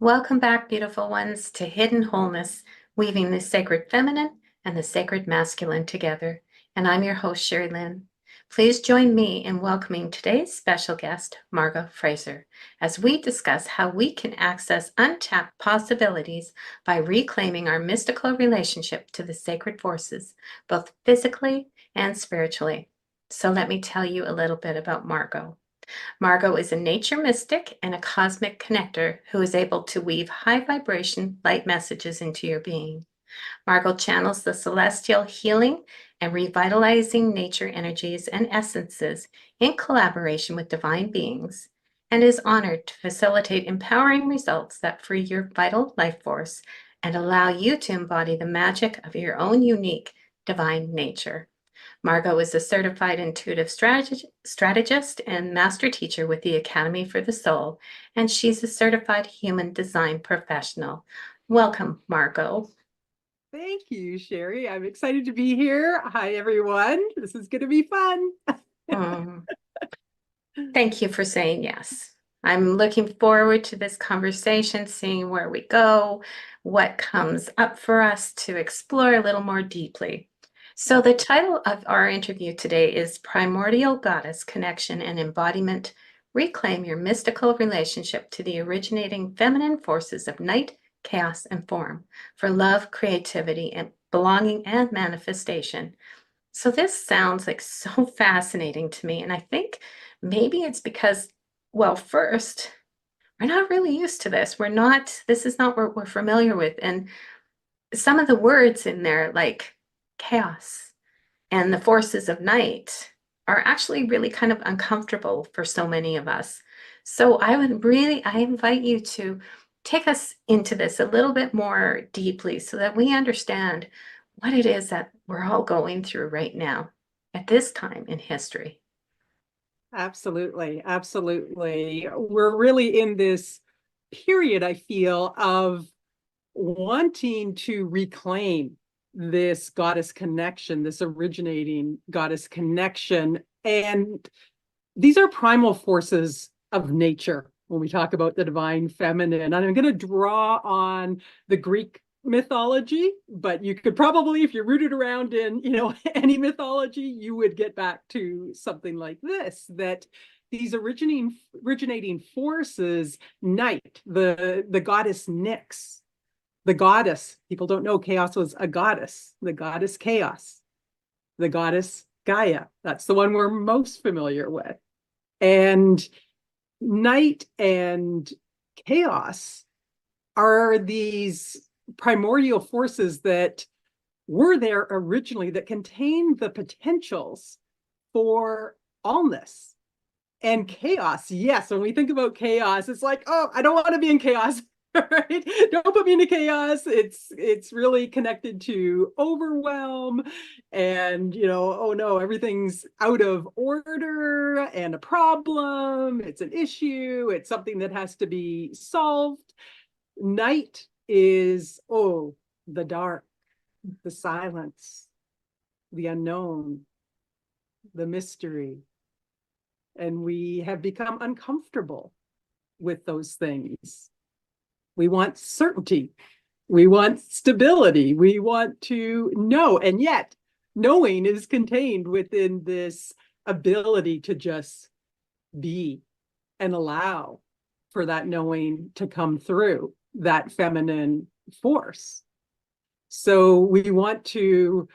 Welcome back, beautiful ones, to Hidden Wholeness, weaving the sacred feminine and the sacred masculine together. And I'm your host, Sherry Lynn. Please join me in welcoming today's special guest, Margo Fraser, as we discuss how we can access untapped possibilities by reclaiming our mystical relationship to the sacred forces, both physically and spiritually. So let me tell you a little bit about Margo. Margo is a nature mystic and a cosmic connector who is able to weave high vibration light messages into your being. Margo channels the celestial healing and revitalizing nature energies and essences in collaboration with divine beings and is honored to facilitate empowering results that free your vital life force and allow you to embody the magic of your own unique divine nature. Margo is a certified intuitive strategist and master teacher with the Academy for the Soul, and she's a certified human design professional. Welcome, Margo. Thank you, Sherry. I'm excited to be here. Hi, everyone. This is going to be fun. Mm, Thank you for saying yes. I'm looking forward to this conversation, seeing where we go, what comes up for us to explore a little more deeply. So, the title of our interview today is Primordial Goddess Connection and Embodiment. Reclaim your mystical relationship to the originating feminine forces of night, chaos, and form for love, creativity, and belonging and manifestation. So, this sounds like so fascinating to me. And I think maybe it's because, well, first, we're not really used to this. This is not what we're familiar with. And some of the words in there, like chaos and the forces of night, are actually really kind of uncomfortable for so many of us. So I invite you to take us into this a little bit more deeply so that we understand what it is that we're all going through right now at this time in history. Absolutely. Absolutely. We're really in this period, I feel, of wanting to reclaim this goddess connection, this originating goddess connection. And these are primal forces of nature when we talk about the divine feminine. And I'm going to draw on the Greek mythology, but you could probably, if you're rooted around in, any mythology, you would get back to something like this, that these originating forces, night, the goddess Nyx, the goddess, people don't know chaos was a goddess, the goddess chaos, the goddess Gaia. That's the one we're most familiar with. And night and chaos are these primordial forces that were there originally that contain the potentials for allness. And chaos, yes, when we think about chaos, it's like, oh, I don't want to be in chaos. Right? Don't put me into chaos. It's really connected to overwhelm and, oh no, everything's out of order and a problem. It's an issue. It's something that has to be solved. Night is, oh, the dark, the silence, the unknown, the mystery. And we have become uncomfortable with those things. We want certainty. We want stability. We want to know. And yet, knowing is contained within this ability to just be and allow for that knowing to come through, that feminine force. So we want to,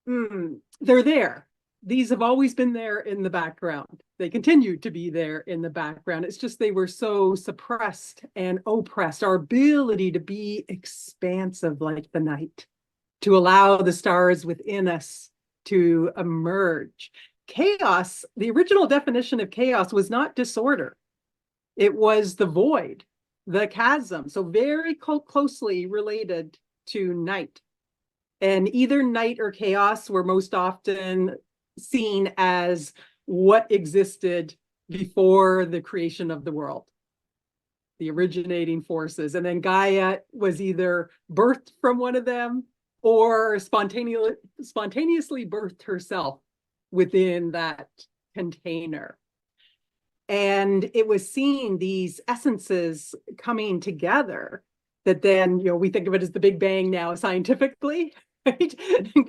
they're there. These have always been there in the background. They continue to be there in the background. It's just they were so suppressed and oppressed. Our ability to be expansive like the night, to allow the stars within us to emerge. Chaos, the original definition of chaos was not disorder. It was the void, the chasm. So very closely related to night. And either night or chaos were most often seen as what existed before the creation of the world, the originating forces. And then Gaia was either birthed from one of them or spontaneously birthed herself within that container. And it was seeing these essences coming together that then, we think of it as the Big Bang now scientifically, right?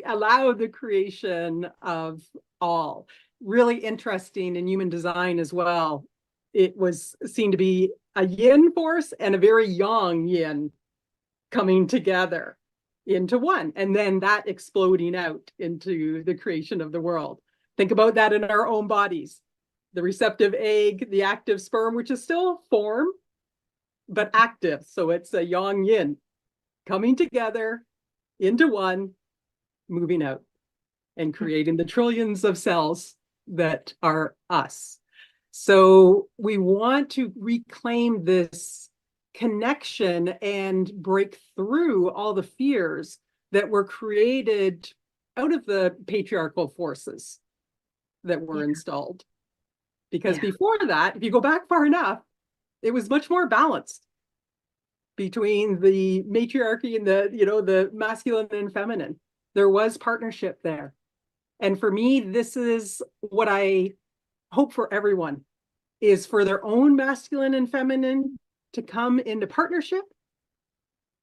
Allow the creation of all. Really interesting in human design as well. It was seen to be a yin force and a very yang yin coming together into one, and then that exploding out into the creation of the world. Think about that in our own bodies. The receptive egg, the active sperm, which is still form, but active. So it's a yang yin coming together into one, moving out, and creating the trillions of cells that are us. So we want to reclaim this connection and break through all the fears that were created out of the patriarchal forces that were installed. Because before that, if you go back far enough, it was much more balanced between the matriarchy and the masculine and feminine. There was partnership there. And for me, this is what I hope for everyone, is for their own masculine and feminine to come into partnership,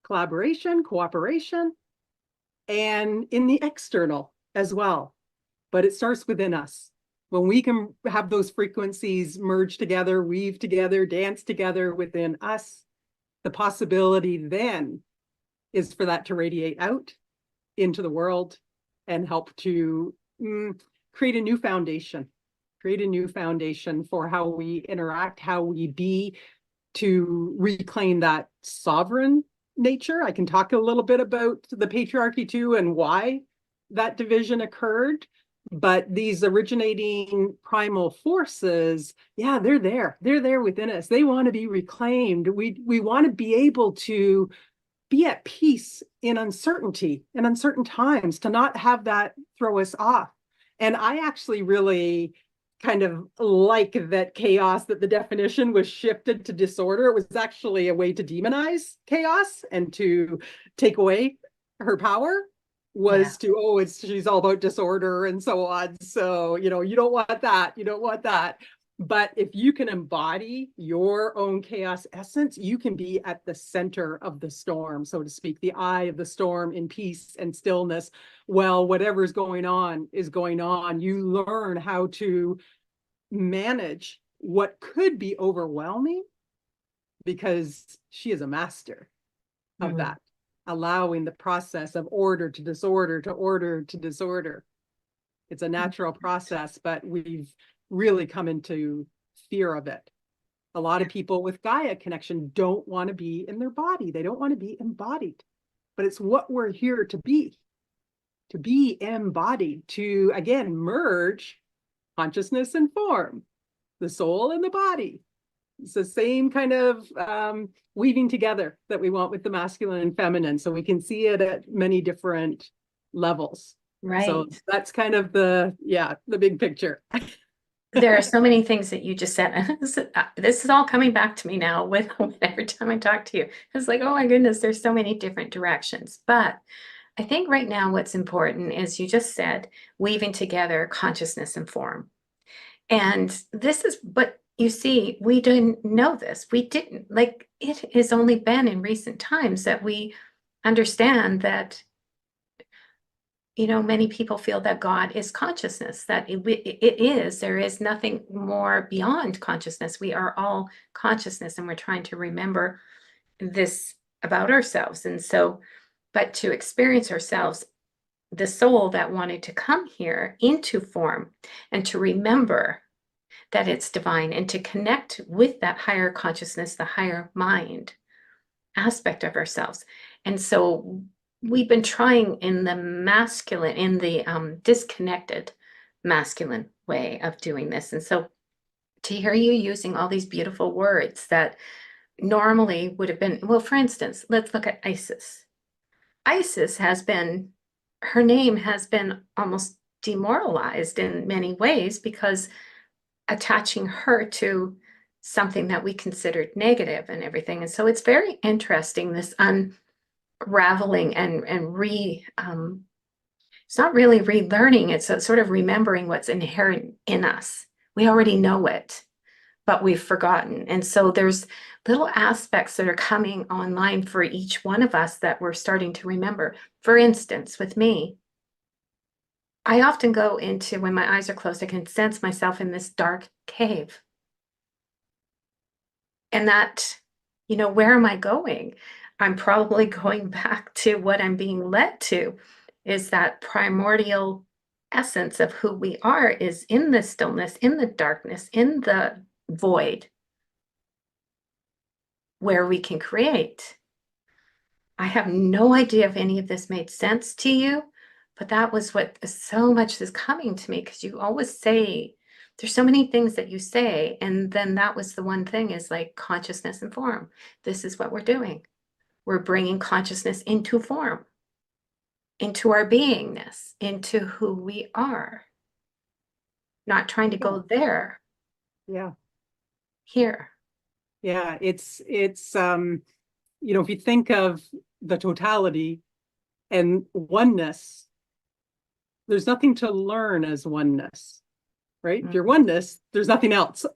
collaboration, cooperation, and in the external as well. But it starts within us. When we can have those frequencies merge together, weave together, dance together within us, the possibility then is for that to radiate out into the world and help to create a new foundation for how we interact, how we be, to reclaim that sovereign nature. I can talk a little bit about the patriarchy too and why that division occurred. But these originating primal forces, they're there. They're there within us. They want to be reclaimed. We want to be able to be at peace in uncertainty, in uncertain times, to not have that throw us off. And I actually really kind of like that chaos, that the definition was shifted to disorder. It was actually a way to demonize chaos and to take away her power, was to, she's all about disorder and so on. So, you don't want that. You don't want that. But if you can embody your own chaos essence, you can be at the center of the storm, so to speak, the eye of the storm, in peace and stillness. Well, whatever's going on is going on. You learn how to manage what could be overwhelming, because she is a master of that, allowing the process of order to disorder, to order to disorder. It's a natural process, but we've really come into fear of it. A lot of people with Gaia connection don't want to be in their body. They don't want to be embodied, but it's what we're here to be embodied, to, again, merge consciousness and form, the soul and the body. It's the same kind of weaving together that we want with the masculine and feminine. So we can see it at many different levels. Right. So that's kind of the big picture. There are so many things that you just said. This is all coming back to me now with every time I talk to you. It's like, oh my goodness, there's so many different directions. But I think right now what's important is, you just said, weaving together consciousness and form. And this is, but you see, we didn't know this. We didn't, like, it has only been in recent times that we understand that, many people feel that God is consciousness, that it is, there is nothing more beyond consciousness. We are all consciousness, and we're trying to remember this about ourselves. And so, but to experience ourselves, the soul that wanted to come here into form, and to remember that it's divine, and to connect with that higher consciousness, the higher mind aspect of ourselves. And so we've been trying in the masculine, in the disconnected masculine way of doing this. And so to hear you using all these beautiful words that normally would have been, well, for instance, let's look at Isis. Isis has been, her name has been almost demoralized in many ways, because attaching her to something that we considered negative and everything. And so it's very interesting, this unraveling and it's not really relearning, it's a sort of remembering what's inherent in us. We already know it, but we've forgotten. And so there's little aspects that are coming online for each one of us that we're starting to remember. For instance, with me, I often go into, when my eyes are closed, I can sense myself in this dark cave. And that, where am I going? I'm probably going back to what I'm being led to, is that primordial essence of who we are is in the stillness, in the darkness, in the void where we can create. I have no idea if any of this made sense to you, but that was what so much is coming to me, because you always say, there's so many things that you say, and then that was the one thing, is like consciousness and form. This is what we're doing. We're bringing consciousness into form, into our beingness, into who we are. Not trying to go there, Yeah. here. Yeah. It's if you think of the totality and oneness, there's nothing to learn as oneness, right? If you're oneness, there's nothing else.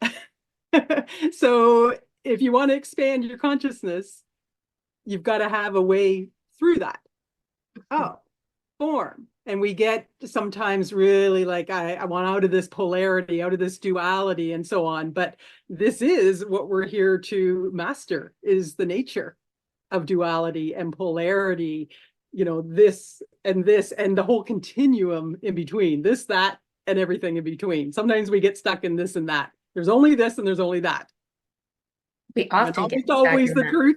So if you want to expand your consciousness, you've got to have a way through that. Oh, form. And we get sometimes really like, I want out of this polarity, out of this duality, and so on. But this is what we're here to master, is the nature of duality and polarity, this and the whole continuum in between, this, that, and everything in between. Sometimes we get stuck in this and that. There's only this and there's only that. We often get It's always the that. truth,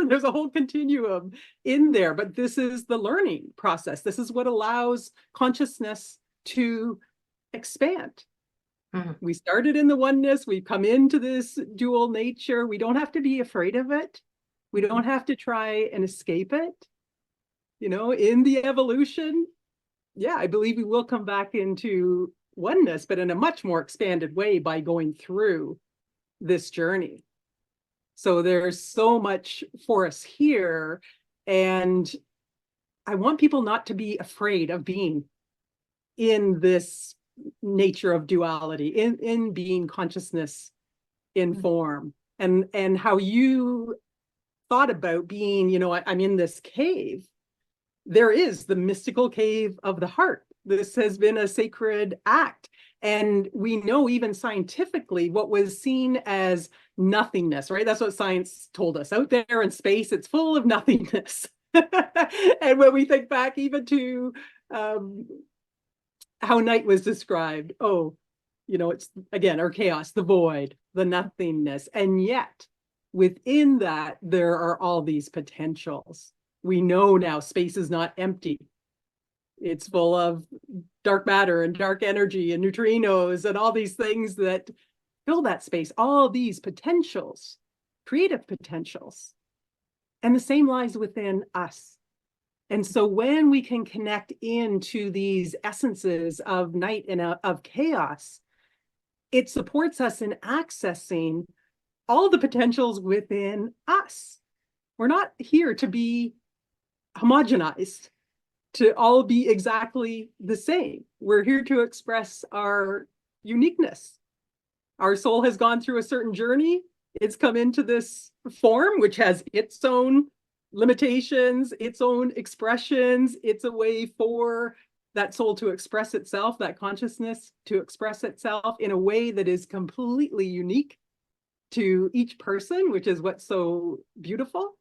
there's a whole continuum in there, but this is the learning process. This is what allows consciousness to expand. We started in the oneness, we've come into this dual nature. We don't have to be afraid of it. We don't have to try and escape it. In the evolution, yeah, I believe we will come back into oneness, but in a much more expanded way by going through this journey. So there's so much for us here. And I want people not to be afraid of being in this nature of duality, in being consciousness in form. And how you thought about being, I'm in this cave. There is the mystical cave of the heart. This has been a sacred act. And we know, even scientifically, what was seen as nothingness, right? That's what science told us. Out there in space, it's full of nothingness. And when we think back even to how night was described, it's, again, our chaos, the void, the nothingness. And yet, within that, there are all these potentials. We know now space is not empty. It's full of dark matter and dark energy and neutrinos and all these things that fill that space, all these potentials, creative potentials. And the same lies within us. And so when we can connect into these essences of night and of chaos, it supports us in accessing all the potentials within us. We're not here to be homogenized, to all be exactly the same. We're here to express our uniqueness. Our soul has gone through a certain journey. It's come into this form, which has its own limitations, its own expressions. It's a way for that soul to express itself, that consciousness to express itself in a way that is completely unique to each person, which is what's so beautiful.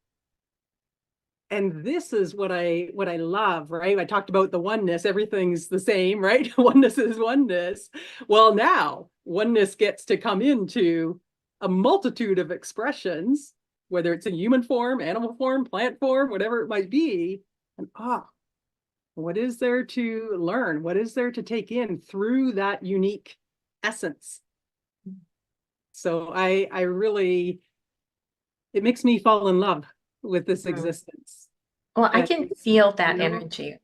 And this is what I love, right? I talked about the oneness, everything's the same, right? Oneness is oneness. Well, now oneness gets to come into a multitude of expressions, whether it's in human form, animal form, plant form, whatever it might be. And what is there to learn? What is there to take in through that unique essence? So I really, it makes me fall in love with this existence. Well, I can feel that energy.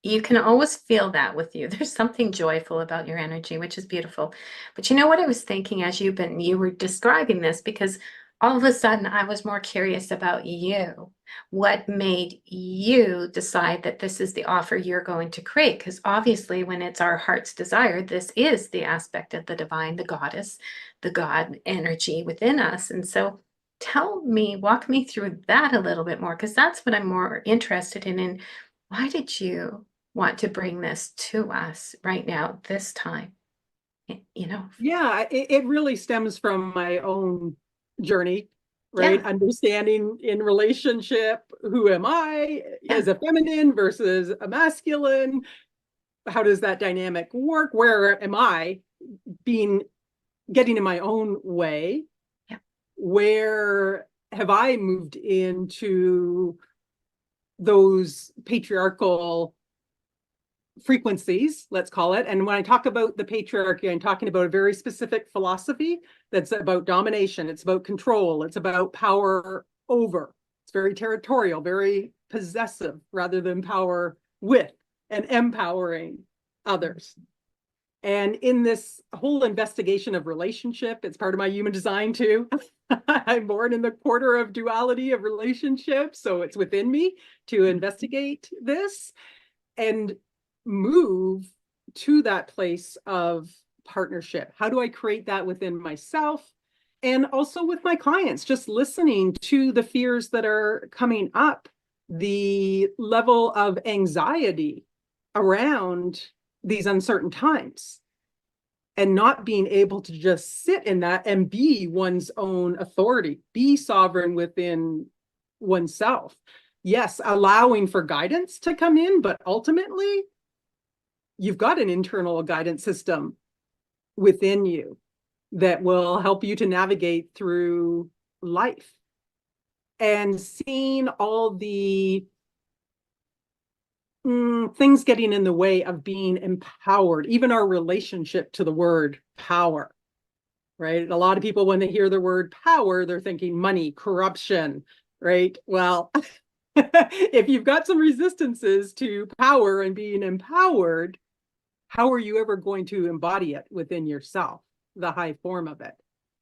You can always feel that with you. There's something joyful about your energy, which is beautiful. But you know what I was thinking as you were describing this, because all of a sudden I was more curious about you. What made you decide that this is the offer you're going to create? Because obviously, when it's our heart's desire, this is the aspect of the divine, the goddess, the God energy within us. And so tell me, walk me through that a little bit more, because that's what I'm more interested in. And why did you want to bring this to us right now, this time? You know, Yeah, it really stems from my own journey, right? yeah, Understanding in relationship, who am I yeah, as a feminine versus a masculine? How does that dynamic work? Where am I being getting in my own way? yeah. Where have I moved into those patriarchal frequencies, let's call it? And when I talk about the patriarchy, I'm talking about a very specific philosophy that's about domination, it's about control, it's about power over. It's very territorial, very possessive, rather than power with and empowering others. And in this whole investigation of relationship, it's part of my human design too. I'm born in the quarter of duality of relationship, so it's within me to investigate this and move to that place of partnership. How do I create that within myself and also with my clients? Just listening to the fears that are coming up, the level of anxiety around these uncertain times, and not being able to just sit in that and be one's own authority, be sovereign within oneself. Yes, allowing for guidance to come in, but ultimately, you've got an internal guidance system within you that will help you to navigate through life. And seeing all the things getting in the way of being empowered, even our relationship to the word power, right? A lot of people, when they hear the word power, they're thinking money, corruption, right? Well, if you've got some resistances to power and being empowered, how are you ever going to embody it within yourself, the high form of it?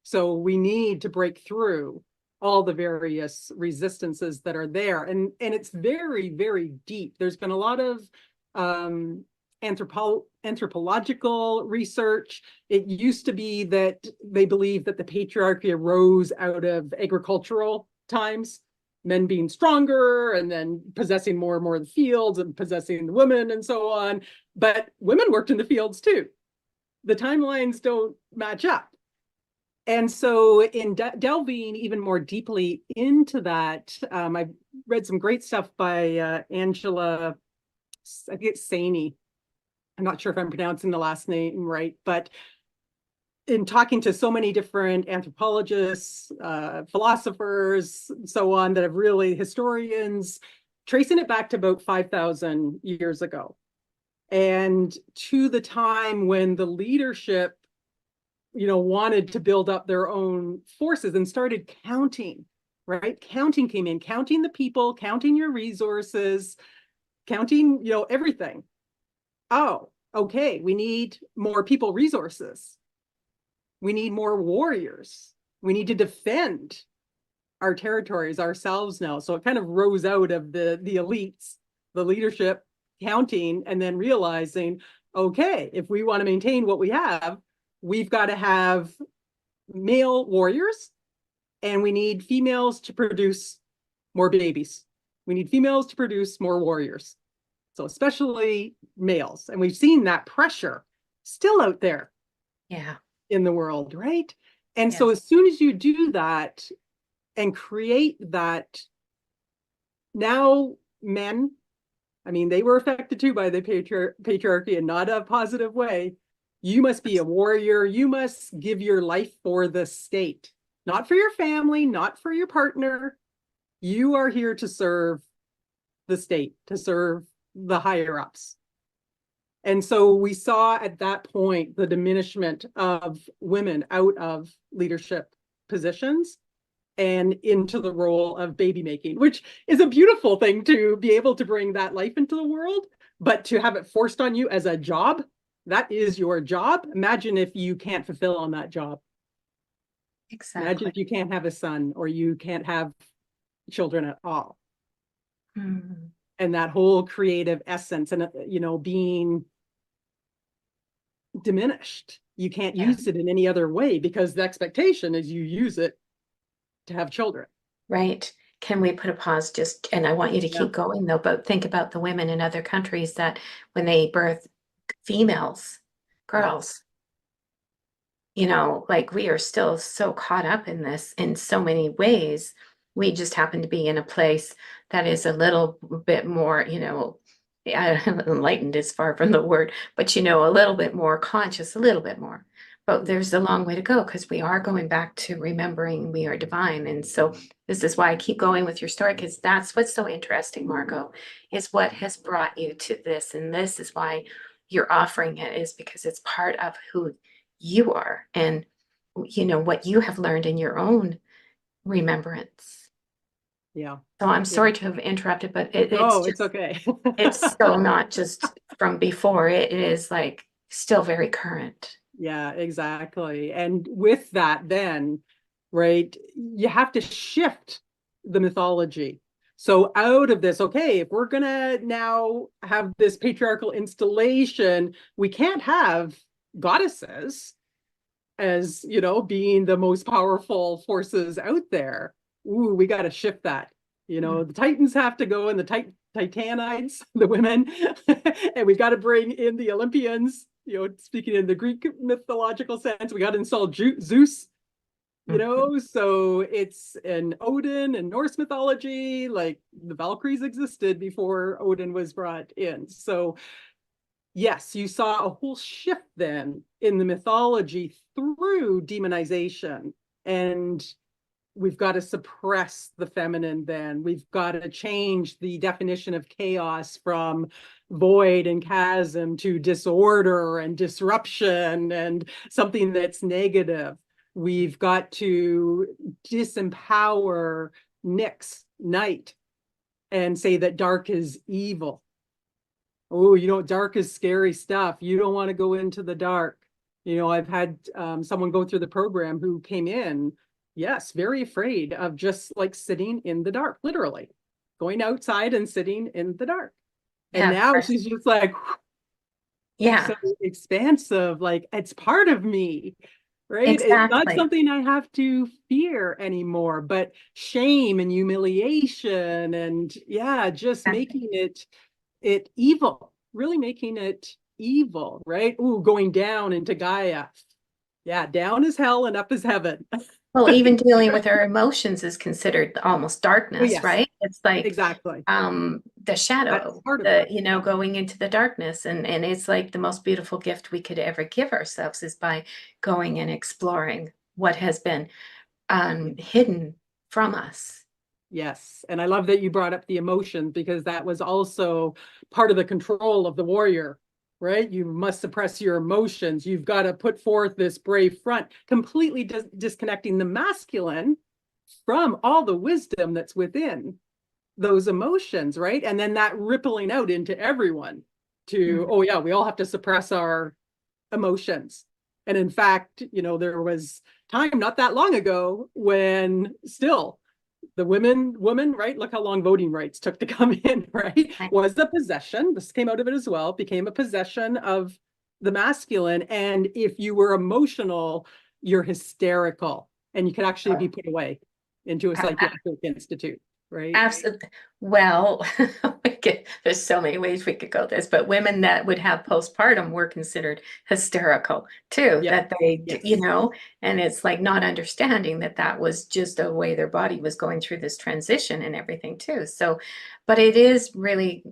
So we need to break through all the various resistances that are there. And it's very, very deep. There's been a lot of anthropological research. It used to be that they believed that the patriarchy arose out of agricultural times, men being stronger and then possessing more and more of the fields and possessing the women and so on. But women worked in the fields too. The timelines don't match up. And so in delving even more deeply into that, I read some great stuff by Angela, I think it's Saini. I'm not sure if I'm pronouncing the last name right, but in talking to so many different anthropologists, philosophers, so on, that have really, historians, tracing it back to about 5,000 years ago. And to the time when the leadership, wanted to build up their own forces and started counting, right? Counting came in, counting the people, counting your resources, counting, everything. Oh, okay, we need more people resources. We need more warriors. We need to defend our territories ourselves now. So it kind of rose out of the elites, the leadership counting, and then realizing, okay, if we want to maintain what we have, we've got to have male warriors, and we need females to produce more babies. We need females to produce more warriors. So especially males. And we've seen that pressure still out there. Yeah. In the world, right? And so Yes. as soon as you do that and create that, now men, I mean, they were affected too by the patriarchy in not a positive way. You must be a warrior. You must give your life for the state, not for your family, not for your partner. You are here to serve the state, to serve the higher ups. And so we saw at that point the diminishment of women out of leadership positions and into the role of baby making, which is a beautiful thing to be able to bring that life into the world, but to have it forced on you as a job, that is your job. Imagine if you can't fulfill on that job. Imagine Exactly. if you can't have a son or you can't have children at all. Mhm. And that whole creative essence and, being diminished. You can't Yeah. use it in any other way because the expectation is you use it to have children. Right. Can we put a pause just, and I want you to Yeah. keep going though, but think about the women in other countries that when they birth females, Yes. girls, like we are still so caught up in this in so many ways. We just happen to be in a place that is a little bit more, enlightened is far from the word, but a little bit more conscious, a little bit more. But Yeah. there's a long way to go because we are going back to remembering we are divine. And so this is why I keep going with your story, because that's what's so interesting, Margo, is what has brought you to this. And this is why you're offering it, is because it's part of who you are and what you have learned in your own remembrance. Yeah. So I'm Yeah. sorry to have interrupted, but it's No, it's just okay. it's so not just from before. It is like still very current. Yeah, exactly. And with that, then, right, you have to shift the mythology. So out of this, okay, if we're gonna now have this patriarchal installation, we can't have goddesses as, being the most powerful forces out there. Ooh, we got to shift that. Mm. The Titans have to go and the Titanides, the women, and we got to bring in the Olympians. Speaking in the Greek mythological sense, we got to install Zeus. Mhm. So it's in Odin and Norse mythology, like the Valkyries existed before Odin was brought in. So yes, you saw a whole shift then in the mythology through demonization. And we've got to suppress the feminine then. We've got to change the definition of chaos from void and chasm to disorder and disruption and something that's negative. We've got to disempower Nyx, night, and say that dark is evil. Oh, dark is scary stuff. You don't want to go into the dark. I've had someone go through the program who came in, yes, very afraid of just like sitting in the dark, literally going outside and sitting in the dark. And Yeah, of now course. she's just like Yeah, so expansive, like it's part of me, right? It's not exactly. something I have to fear anymore, but shame and humiliation and yeah, just making it evil, really making it evil, right? Ooh, going down into Gaia. Yeah, down is hell and up is heaven. Well, even dealing with our emotions is considered almost Oh, darkness, yes, right? It's like exactly. the That's shadow, part of it. going into the darkness. And it's like the most beautiful gift we could ever give ourselves is by going and exploring what has been hidden from us. Yes. And I love that you brought up the emotions because that was also part of the control of the warrior, right? You must suppress your emotions. You've got to put forth this brave front, completely disconnecting the masculine from all the wisdom that's within those emotions, right? And then that rippling out into everyone to, Mhm. oh, yeah, we all have to suppress our emotions. And in fact, there was time not that long ago when still the woman, right? Look how long voting rights took to come in, right? Was the possession, this came out of it as well, became a possession of the masculine. And if you were emotional, you're hysterical and you could actually be put away into a psychiatric institute, right? Absolutely. Well, there's so many ways we could go this, but women that would have postpartum were considered hysterical too, Yeah. that they, Yes. and it's like not understanding that that was just a way their body was going through this transition and everything too. So, but it is really,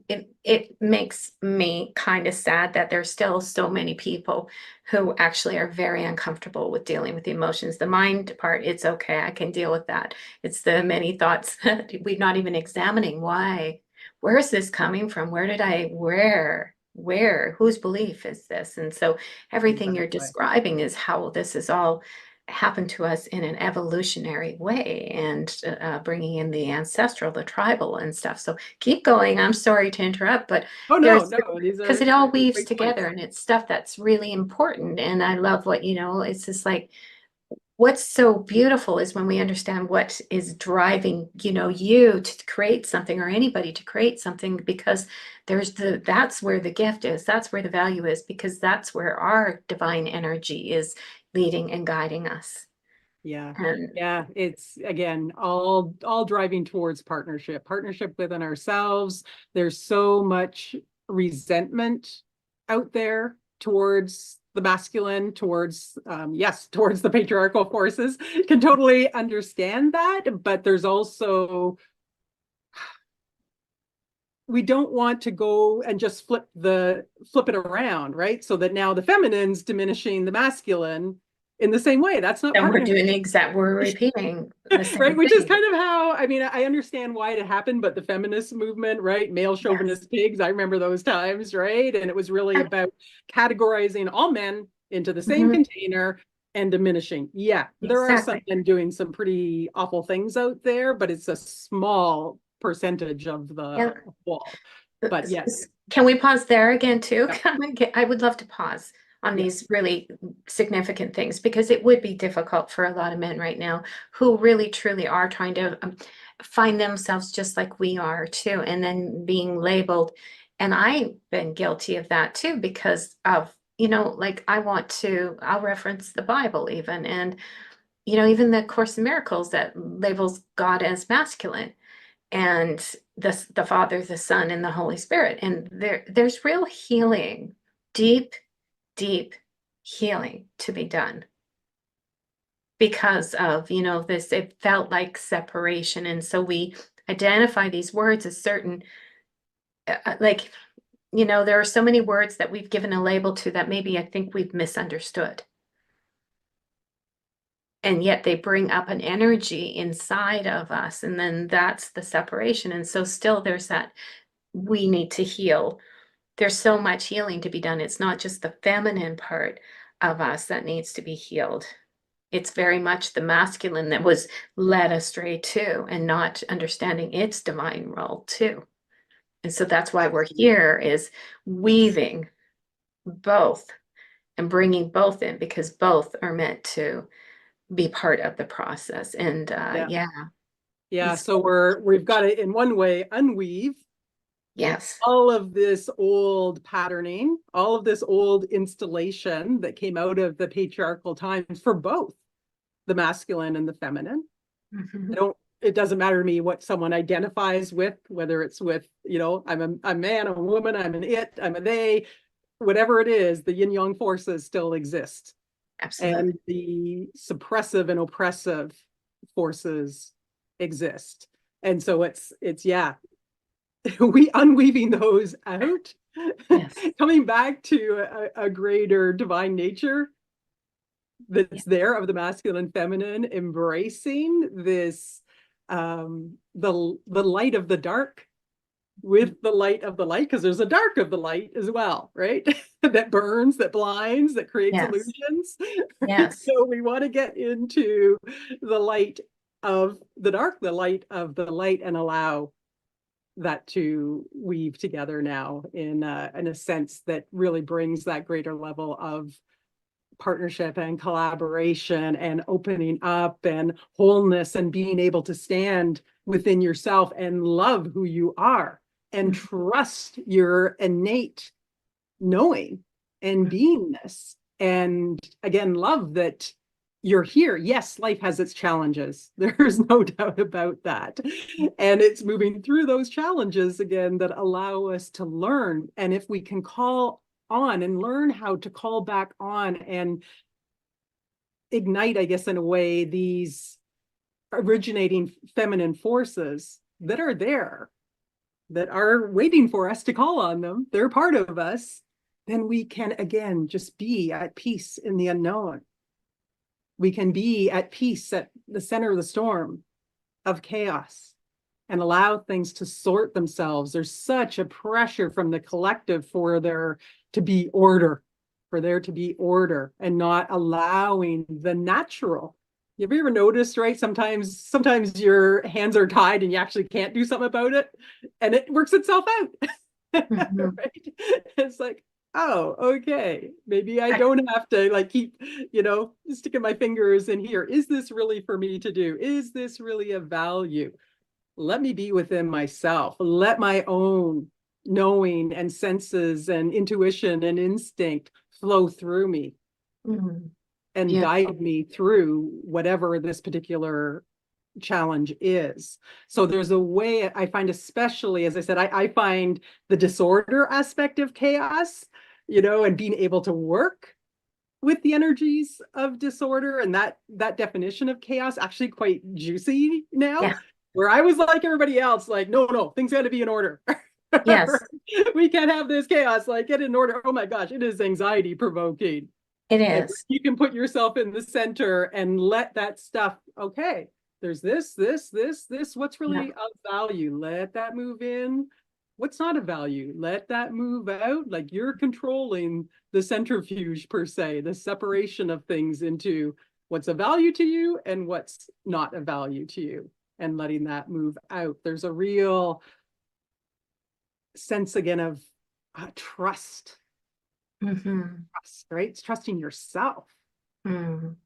it makes me kind of sad that there's still so many people who actually are very uncomfortable with dealing with the emotions. The mind part, it's okay, I can deal with that. It's the many thoughts that we're not even examining. Why? Where is this coming from? Whose belief is this? And so everything you're Exactly. describing is how this has all happened to us in an evolutionary way and bringing in the ancestral, the tribal and stuff. So keep going. I'm sorry to interrupt, but Oh, no, there's, no, these because are it all weaves great together points. and it's stuff that's really important. And I love what, it's just like, what's so beautiful is when we understand what is driving, you to create something or anybody to create something, because that's where the gift is, that's where the value is, because that's where our divine energy is leading and guiding us. Yeah. And Yeah, it's again all driving towards partnership within ourselves. There's so much resentment out there towards the masculine, towards yes, towards the patriarchal forces. Can totally understand that, but there's also, we don't want to go and just flip it around, right? So that now the feminine's diminishing the masculine in the same way. That's not then we're partnership. doing we're repeating the Right, same which is thing. kind of how, I mean, I understand why it happened, but the feminist movement, right, male Yes. chauvinist pigs, I remember those times, right? And it was really about categorizing all men into the same Mhm. container and diminishing. Yeah, there are some Exactly. men doing some pretty awful things out there, but it's a small percentage of Yeah. the whole. But yeah, Can we pause there again too? yeah, I would love to pause on yeah, these really significant things, because it would be difficult for a lot of men right now who really truly are trying to find themselves just like we are too, and then being labeled. And I've been guilty of that too, because of, like I'll reference the Bible even, and, even the Course in Miracles that labels God as masculine, and the Father, the Son, and the Holy Spirit. And there's real healing, deep, deep healing to be done because of, this, it felt like separation. And so we identify these words as certain, like, there are so many words that we've given a label to that maybe I think we've misunderstood. And yet they bring up an energy inside of us. And then that's the separation. And so still there's that we need to heal. There's so much healing to be done. It's not just the feminine part of us that needs to be healed. It's very much the masculine that was led astray too, and not understanding its divine role too. And so that's why we're absolutely. here, is weaving both and bringing both in, because both are meant to be part of the process. And Yeah. yeah, Yeah, it's so we've got to, in one way, unweave yes. all of this old patterning, all of this old installation that came out of the patriarchal times for both the masculine and the feminine. Mhm. It doesn't matter to me what someone identifies with, whether it's with, I'm a man, I'm a woman, I'm an it, I'm a they, whatever it is, the yin yang forces still exist. Absolutely. And the suppressive and oppressive forces exist. And so yeah, we unweaving those out, Yes. coming back to a greater divine nature Yeah. that's there of the masculine and feminine, embracing this, the light of the dark with the light of the light, because there's a dark of the light as well, right? That burns, that blinds, that creates Yes. illusions. Yes. So we want to get into the light of the dark, the light of the light, and allow that to weave together now in a sense that really brings that greater level of partnership and collaboration and opening up and wholeness and being able to stand within yourself and love who you are and Mhm. trust your innate knowing and beingness. And again, love that you're here. Yes, life has its challenges. There's no doubt about that. And it's moving through those challenges again that allow us to learn. And if we can call on and learn how to call back on and ignite, I guess, in a way, these originating feminine forces that are there, that are waiting for us to call on them, they're part of us, then we can again just be at peace in the unknown. We can be at peace at the center of the storm of chaos and allow things to sort themselves. There's such a pressure from the collective for there to be order, and not allowing the natural. Have you ever noticed, right? Sometimes your hands are tied and you actually can't do something about it, and it works itself out. Mhm. Right? It's like, oh, okay, maybe I don't have to like keep, sticking my fingers in here. Is this really for me to do? Is this really a value? Let me be within myself. Let my own knowing and senses and intuition and instinct flow through me Mhm. and Beautiful. guide me through whatever this particular challenge is. So there's a way I find, especially as I said, I find the disorder aspect of chaos, and being able to work with the energies of disorder and that definition of chaos actually quite juicy now, Yeah. where I was like everybody else, like, no, things got to be in order. Yes, We can't have this chaos, like get in order. Oh my gosh, it is anxiety provoking. it And is. you can put yourself in the center and let that stuff, okay, there's this, what's Yeah. really of value? Let that move in. What's not of value? Let that move out. Like you're controlling the centrifuge per se, the separation of things into what's of value to you and what's not of value to you, and letting that move out. There's a real sense again of trust, Hmm. right? It's trusting yourself Mm.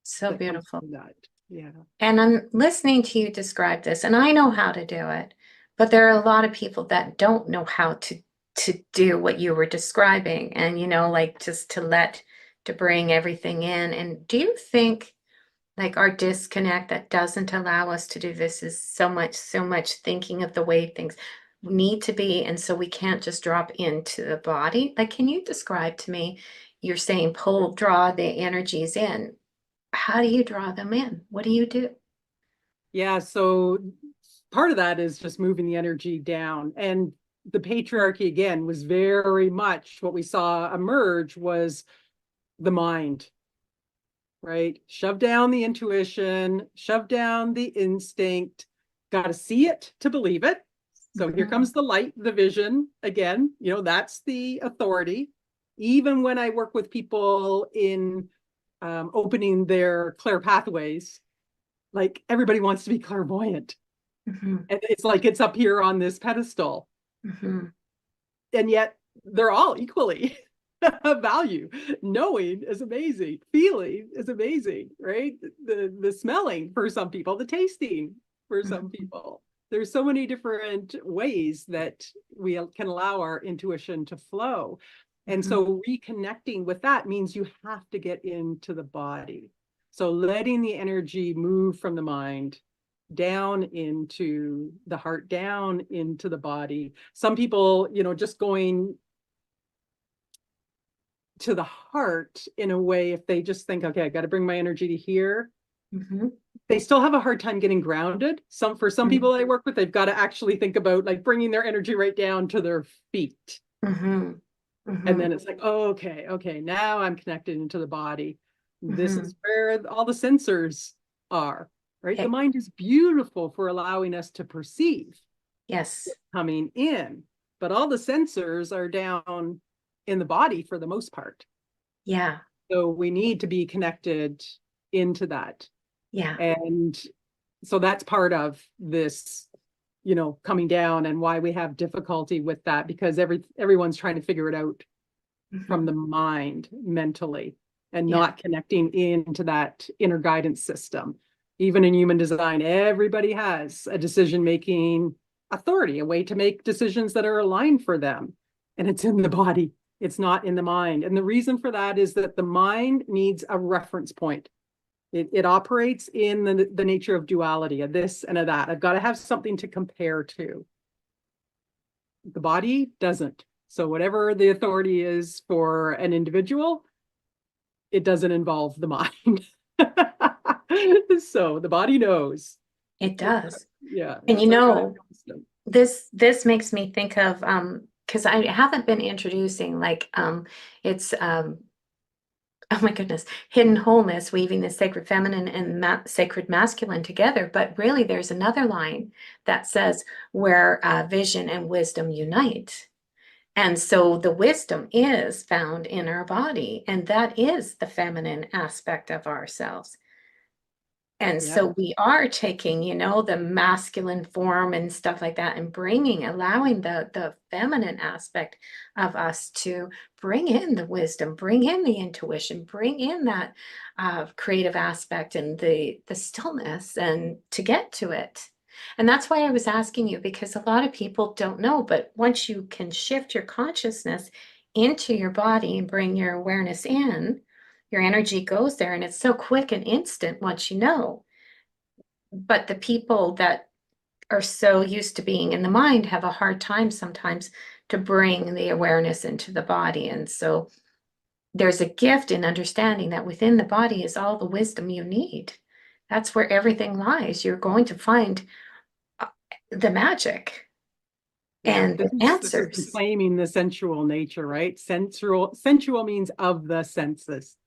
So that comes beautiful. from that. Yeah. And I'm listening to you describe this, and I know how to do it, but there are a lot of people that don't know how to do what you were describing, and like just to bring everything in. And do you think like our disconnect that doesn't allow us to do this is so much thinking of the way things need to be, and so we can't just drop into the body? Like, can you describe to me, you're saying draw the energies in. How do you draw them in? What do you do? Yeah. So part of that is just moving the energy down. And the patriarchy, again, was very much what we saw emerge was the mind, right? Shove down the intuition, shove down the instinct, got to see it to believe it. So here Mhm. comes the light, the vision. Again, that's the authority. Even when I work with people in opening their clear pathways, like everybody wants to be clairvoyant. Mhm. And it's like it's up here on this pedestal. Mhm. And yet they're all equally value. Knowing is amazing. Feeling is amazing, right? The smelling for some people, the tasting for some Mhm. people. There's so many different ways that we can allow our intuition to flow. And Mhm. so reconnecting with that means you have to get into the body. So letting the energy move from the mind down into the heart, down into the body. Some people, just going to the heart in a way, if they just think, okay, I got to bring my energy to here, Mhm. they still have a hard time getting grounded. For some Mhm. people I work with, they've got to actually think about like bringing their energy right down to their feet. Mhm. And Mhm. then it's like, oh, okay, now I'm connected into the body. This is Mhm. where all the sensors are, right? The Okay. mind is beautiful for allowing us to perceive Yes. coming in, but all the sensors are down in the body for the most part. Yeah. So we need to be connected into that. Yeah. And so that's part of this, coming down, and why we have difficulty with that, because everyone's trying to figure it out from Mhm. the mind mentally and Yeah. not connecting into that inner guidance system. Even in human design, everybody has a decision making authority, a way to make decisions that are aligned for them. And it's in the body, it's not in the mind. And the reason for that is that the mind needs a reference point. It operates in the nature of duality, of this and of that. I've got to have something to compare to. The body doesn't. So, whatever the authority is for an individual, it doesn't involve the mind. So, the body knows. It does. Yeah, And it's our guidance system. this makes me think of because I haven't been introducing like it's oh my goodness, hidden wholeness, weaving the sacred feminine and sacred masculine together. But really, there's another line that says where vision and wisdom unite. And so the wisdom is found in our body, and that is the feminine aspect of ourselves. And Yeah. so we are taking, the masculine form and stuff like that and allowing the feminine aspect of us to bring in the wisdom, bring in the intuition, bring in that creative aspect and the stillness and to get to it. And that's why I was asking you, because a lot of people don't know, but once you can shift your consciousness into your body and bring your awareness in, your energy goes there, and it's so quick and instant once you know. But the people that are so used to being in the mind have a hard time sometimes to bring the awareness into the body. And so there's a gift in understanding that within the body is all the wisdom you need. That's where everything lies. You're going to find the magic Yeah, and the this is answers. reclaiming the sensual nature, right? Sensual means of the senses.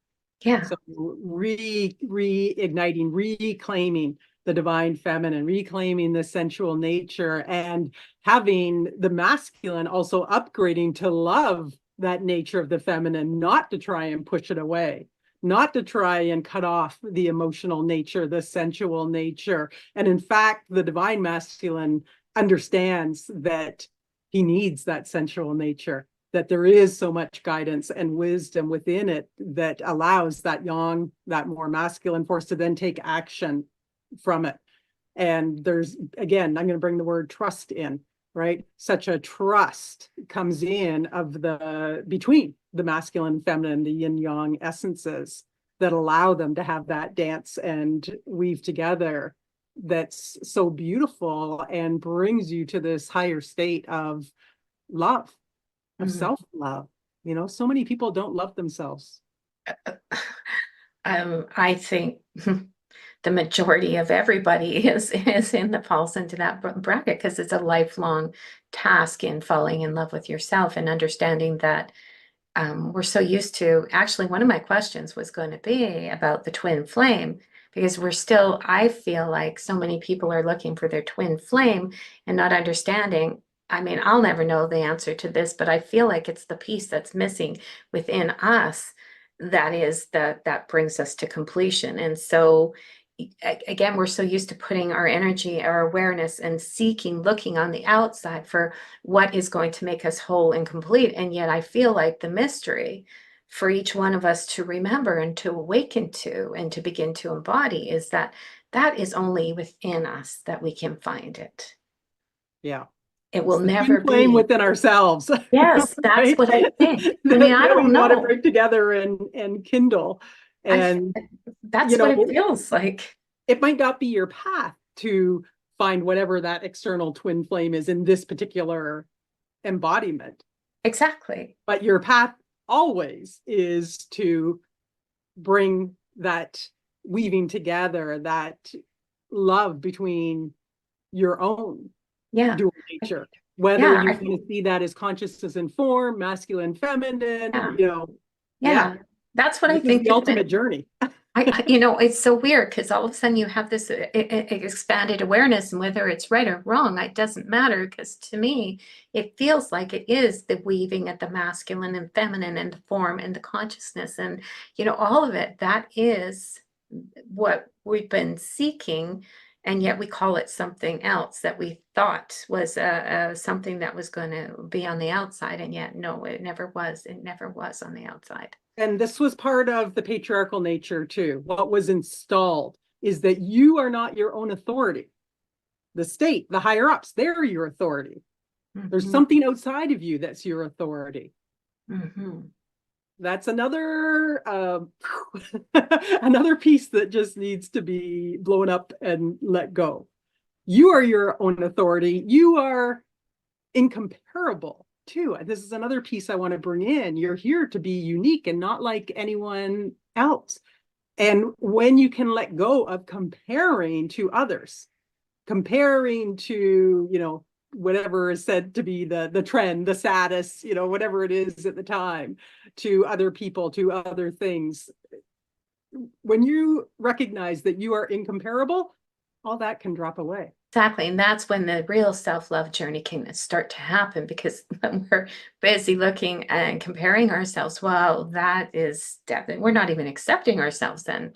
Yeah. So reigniting, reclaiming the divine feminine, reclaiming the sensual nature, and having the masculine also upgrading to love that nature of the feminine, not to try and push it away, not to try and cut off the emotional nature, the sensual nature. And in fact, the divine masculine understands that he needs that sensual nature, that there is so much guidance and wisdom within it that allows that yang, that more masculine force to then take action from it. And there's, again, I'm going to bring the word trust in, right? Such a trust comes in of between the masculine and feminine, the yin yang essences that allow them to have that dance and weave together that's so beautiful and brings you to this higher state of love, of Mhm. self-love. So many people don't love themselves. I think the majority of everybody is in the falls into that bracket because it's a lifelong task in falling in love with yourself and understanding that we're so used to. Actually, one of my questions was going to be about the twin flame because I feel like so many people are looking for their twin flame and not understanding. I mean, I'll never know the answer to this, but I feel like it's the piece that's missing within us that brings us to completion. And so again, we're so used to putting our energy, our awareness, and seeking, looking on the outside for what is going to make us whole and complete. And yet I feel like the mystery for each one of us to remember and to awaken to and to begin to embody is that is only within us that we can find it. Yeah. It It's will the twin never flame be. within ourselves, Yes, that's right? what I think. I mean, I That we don't want to know. bring together and kindle. I And, you That's what it know, feels like. it might not be your path to find whatever that external twin flame is in this particular embodiment, Exactly. but your path always is to bring that weaving together, that love between your own Yeah. dual nature, whether Yeah. you want to see that as consciousness and form, masculine, feminine, Yeah. yeah, Yeah. That's what I this is think the ultimate journey. it's so weird because all of a sudden you have this expanded awareness, and whether it's right or wrong, it doesn't matter. Because to me, it feels like it is the weaving of the masculine and feminine and the form and the consciousness, and all of it. That is what we've been seeking, and yet we call it something else that we thought was something that was going to be on the outside, and yet no, it never was. It never was on the outside. And this was part of the patriarchal nature too. What was installed is that you are not your own authority. The state, the higher ups, they're your authority. There's Mhm. something outside of you that's your authority. Mhm. That's another another piece that just needs to be blown up and let go. You are your own authority. You are incomparable too. This is another piece I want to bring in. You're here to be unique and not like anyone else. And when you can let go of comparing to others, comparing to, whatever is said to be the trend, the status, whatever it is at the time, to other people, to other things. When you recognize that you are incomparable, all that can drop away. Exactly. And that's when the real self-love journey can start to happen, because when we're busy looking and comparing ourselves, well, that is definitely, we're not even accepting ourselves then.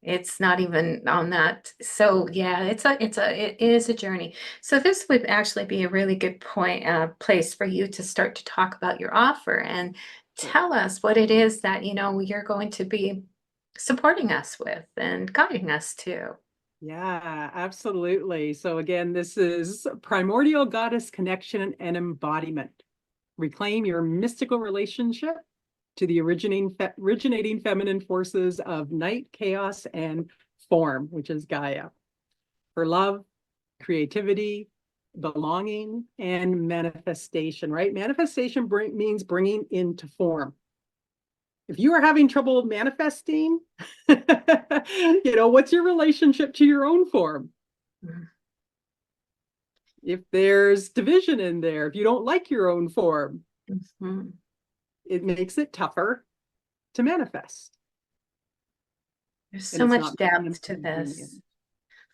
It's not even on that. So yeah, it is a journey. So this would actually be a really good place for you to start to talk about your offer and tell us what it is that, you're going to be supporting us with and guiding us to. Yeah, absolutely. So again, this is primordial goddess connection and embodiment. Reclaim your mystical relationship to the originating feminine forces of night, chaos, and form, which is Gaia, for love, creativity, belonging, and manifestation, right? Manifestation means bringing into form. If you are having trouble manifesting, what's your relationship to your own form? Mhm. If there's division in there, if you don't like your own form, Mhm. it makes it tougher to manifest. There's And so it's much not being depth to inconvenient. this.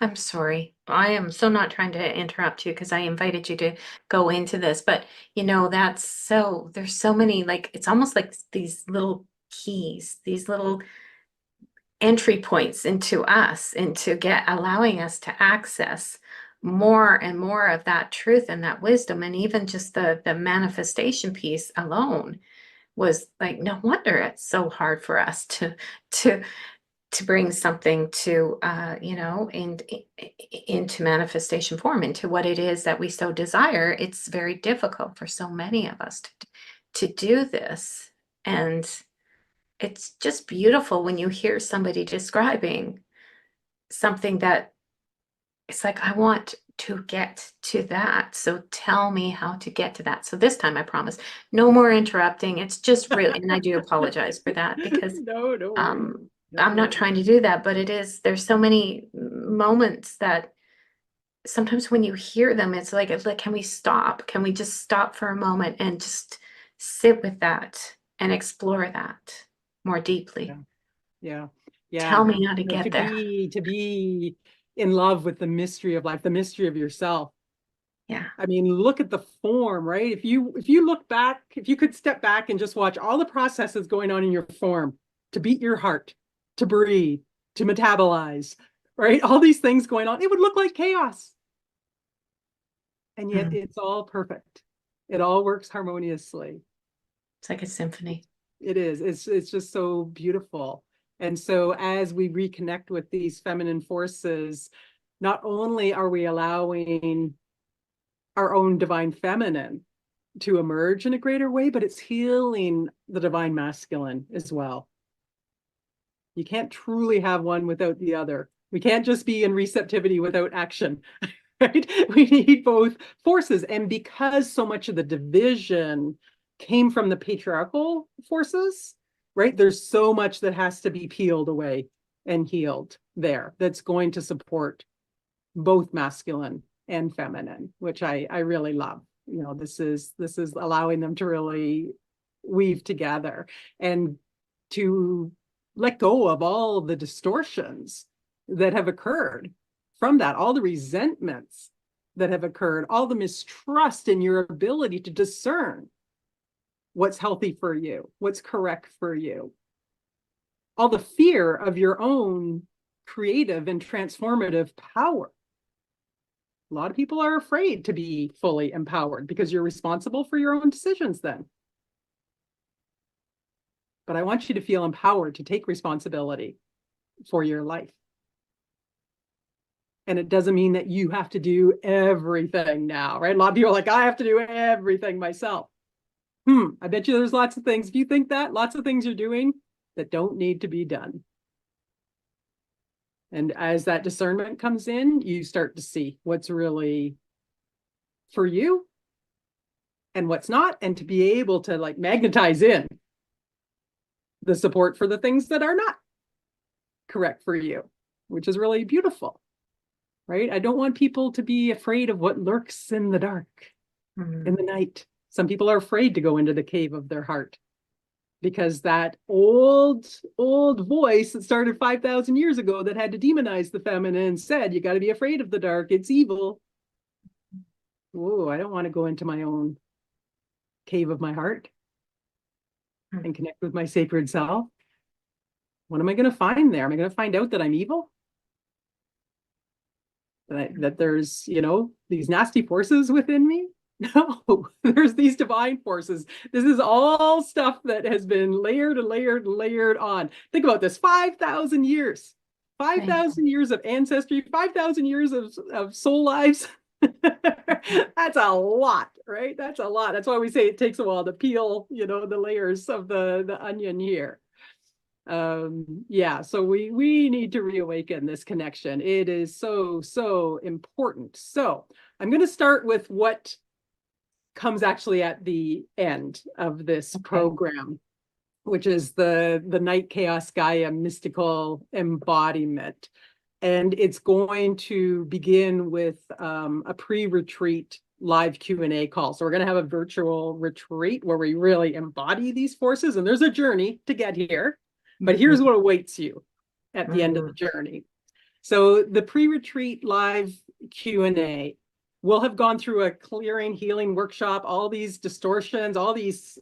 I'm sorry. I am so not trying to interrupt you because I invited you to go into this, but there's so many, like, it's almost like these little keys, these little entry points into us, into allowing us to access more and more of that truth and that wisdom. And even just the manifestation piece alone was like, no wonder it's so hard for us to to bring something to into manifestation form, into what it is that we so desire. It's very difficult for so many of us to do this. And it's just beautiful when you hear somebody describing something that it's like, I want to get to that, so tell me how to get to that. So this time I promise no more interrupting. It's just really, and I do apologize for that, because No, don't worry. um Don't I'm not worry. trying to do that, but there's so many moments that sometimes when you hear them, it's like, can we stop? Can we just stop for a moment and just sit with that and explore that more Yeah, deeply? yeah, Tell yeah. me how to get there. To be in love with the mystery of life, the mystery of yourself. Yeah. I mean, look at the form, right? If you look back, if you could step back and just watch all the processes going on in your form, to beat your heart, to breathe, to metabolize, right? All these things going on, it would look like chaos. And yet Mm. it's all perfect. It all works harmoniously. It's like a symphony. It is. It's just so beautiful. And so as we reconnect with these feminine forces, not only are we allowing our own divine feminine to emerge in a greater way, but it's healing the divine masculine as well. You can't truly have one without the other. We can't just be in receptivity without action, right? We need both forces. And because so much of the division came from the patriarchal forces, right? There's so much that has to be peeled away and healed there that's going to support both masculine and feminine, which I really love. This is allowing them to really weave together and to let go of all the distortions that have occurred from that, all the resentments that have occurred, all the mistrust in your ability to discern what's healthy for you, what's correct for you, all the fear of your own creative and transformative power. A lot of people are afraid to be fully empowered because you're responsible for your own decisions then. But I want you to feel empowered to take responsibility for your life. And it doesn't mean that you have to do everything now, right? A lot of people are like, I have to do everything myself. I bet you there's lots of things. If you think that, lots of things you're doing that don't need to be done. And as that discernment comes in, you start to see what's really for you and what's not, and to be able to like magnetize in the support for the things that are not correct for you, which is really beautiful, right? I don't want people to be afraid of what lurks in the dark, in Mm. the night. Some people are afraid to go into the cave of their heart because that old voice that started 5,000 years ago that had to demonize the feminine said, you got to be afraid of the dark. It's evil. Oh, I don't want to go into my own cave of my heart Mm. and connect with my sacred self. What am I going to find there? Am I going to find out that I'm evil? That there's, these nasty forces within me? No, there's these divine forces. This is all stuff that has been layered and layered and layered on. Think about this, 5,000 years. 5,000 years of ancestry, 5,000 years of soul lives. That's a lot, right? That's a lot. That's why we say it takes a while to peel, the layers of the onion here. Yeah, so we need to reawaken this connection. It is so important. So I'm going to start with what comes actually at the end of this program, which is the Night Chaos Gaia mystical embodiment. And it's going to begin with a pre-retreat live Q&A call. So we're going to have a virtual retreat where we really embody these forces. And there's a journey to get here, but here's what awaits you at the end of the journey. So the pre-retreat live Q&A, we'll have gone through a clearing healing workshop, all these distortions, all these,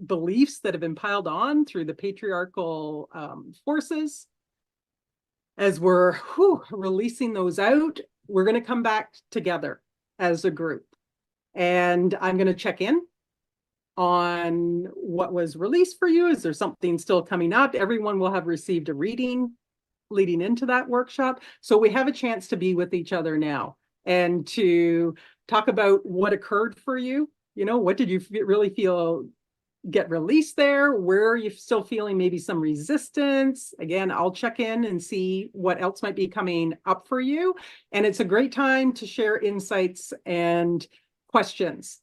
beliefs that have been piled on through the patriarchal forces. As we're releasing those out, we're going to come back together as a group. And I'm going to check in on what was released for you. Is there something still coming up? Everyone will have received a reading leading into that workshop. So we have a chance to be with each other now and to talk about what occurred for you. What did you really feel get released there? Where are you still feeling maybe some resistance? Again, I'll check in and see what else might be coming up for you. And it's a great time to share insights and questions,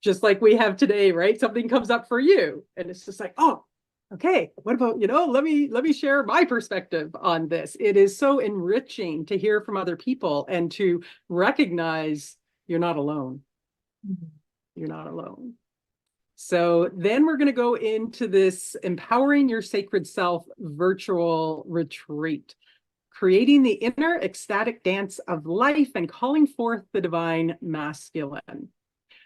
just like we have today, right? Something comes up for you and it's just like, oh, okay, what about, let me share my perspective on this. It is so enriching to hear from other people and to recognize you're not alone. You're not alone. So then we're going to go into this Empowering Your Sacred Self virtual retreat, creating the inner ecstatic dance of life and calling forth the divine masculine.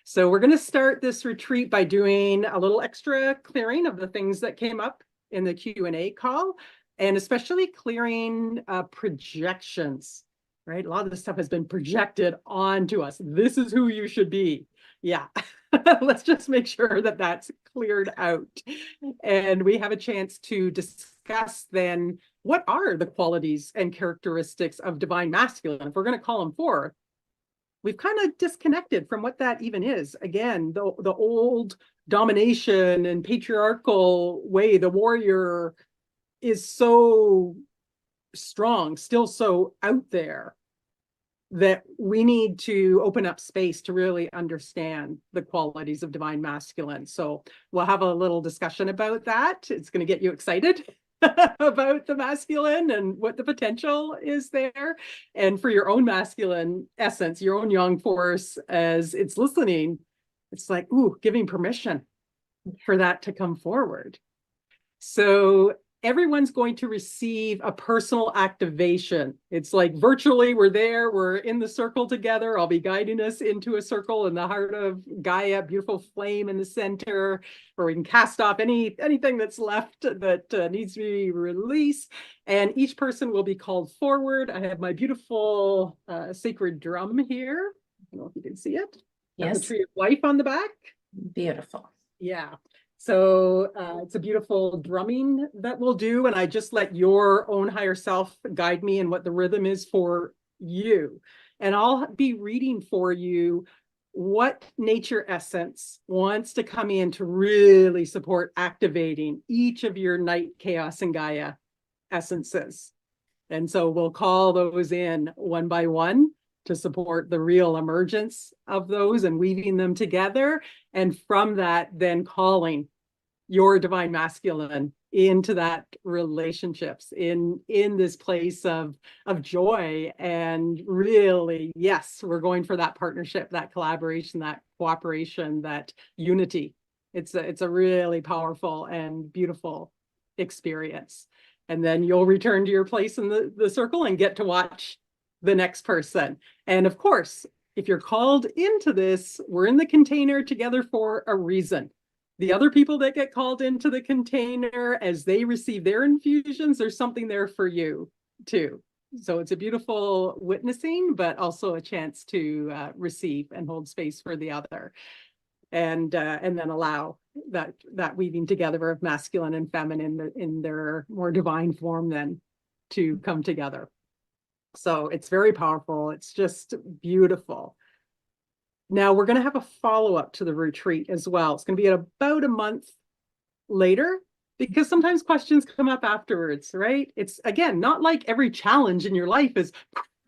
So we're going to start this retreat by doing a little extra clearing of the things that came up in the Q&A call, and especially clearing projections, right? A lot of this stuff has been projected onto us. This is who you should be. Yeah. Let's just make sure that that's cleared out. And we have a chance to discuss then what are the qualities and characteristics of divine masculine, if we're going to call them forth. We've kind of disconnected from what that even is. Again, the old domination and patriarchal way, the warrior is so strong, still so out there, that we need to open up space to really understand the qualities of divine masculine. So we'll have a little discussion about that. It's going to get you excited about the masculine and what the potential is there. And for your own masculine essence, your own yang force, as it's listening, it's like, giving permission for that to come forward. So everyone's going to receive a personal activation. It's like virtually we're there, we're in the circle together. I'll be guiding us into a circle in the heart of Gaia, beautiful flame in the center, where we can cast off anything that's left that needs to be released. And each person will be called forward. I have my beautiful sacred drum here. I don't know if you can see it. Yes. The tree of life on the back. Beautiful. Yeah. So it's a beautiful drumming that we'll do. And I just let your own higher self guide me in what the rhythm is for you. And I'll be reading for you what nature essence wants to come in to really support activating each of your night, chaos, and Gaia essences. And so we'll call those in one by one to support the real emergence of those and weaving them together. And from that, then calling your divine masculine into that relationships in this place of joy. And really, yes, we're going for that partnership, that collaboration, that cooperation, that unity. It's a really powerful and beautiful experience. And then you'll return to your place in the circle and get to watch the next person. And of course, if you're called into this, we're in the container together for a reason. the other people that get called into the container, as they receive their infusions, there's something there for you too. So it's a beautiful witnessing, but also a chance to receive and hold space for the other, and then allow that weaving together of masculine and feminine in their more divine form then to come together. So it's very powerful. It's just beautiful. Now we're going to have a follow-up to the retreat as well. It's going to be about a month later, because sometimes questions come up afterwards, right? It's, again, not like every challenge in your life is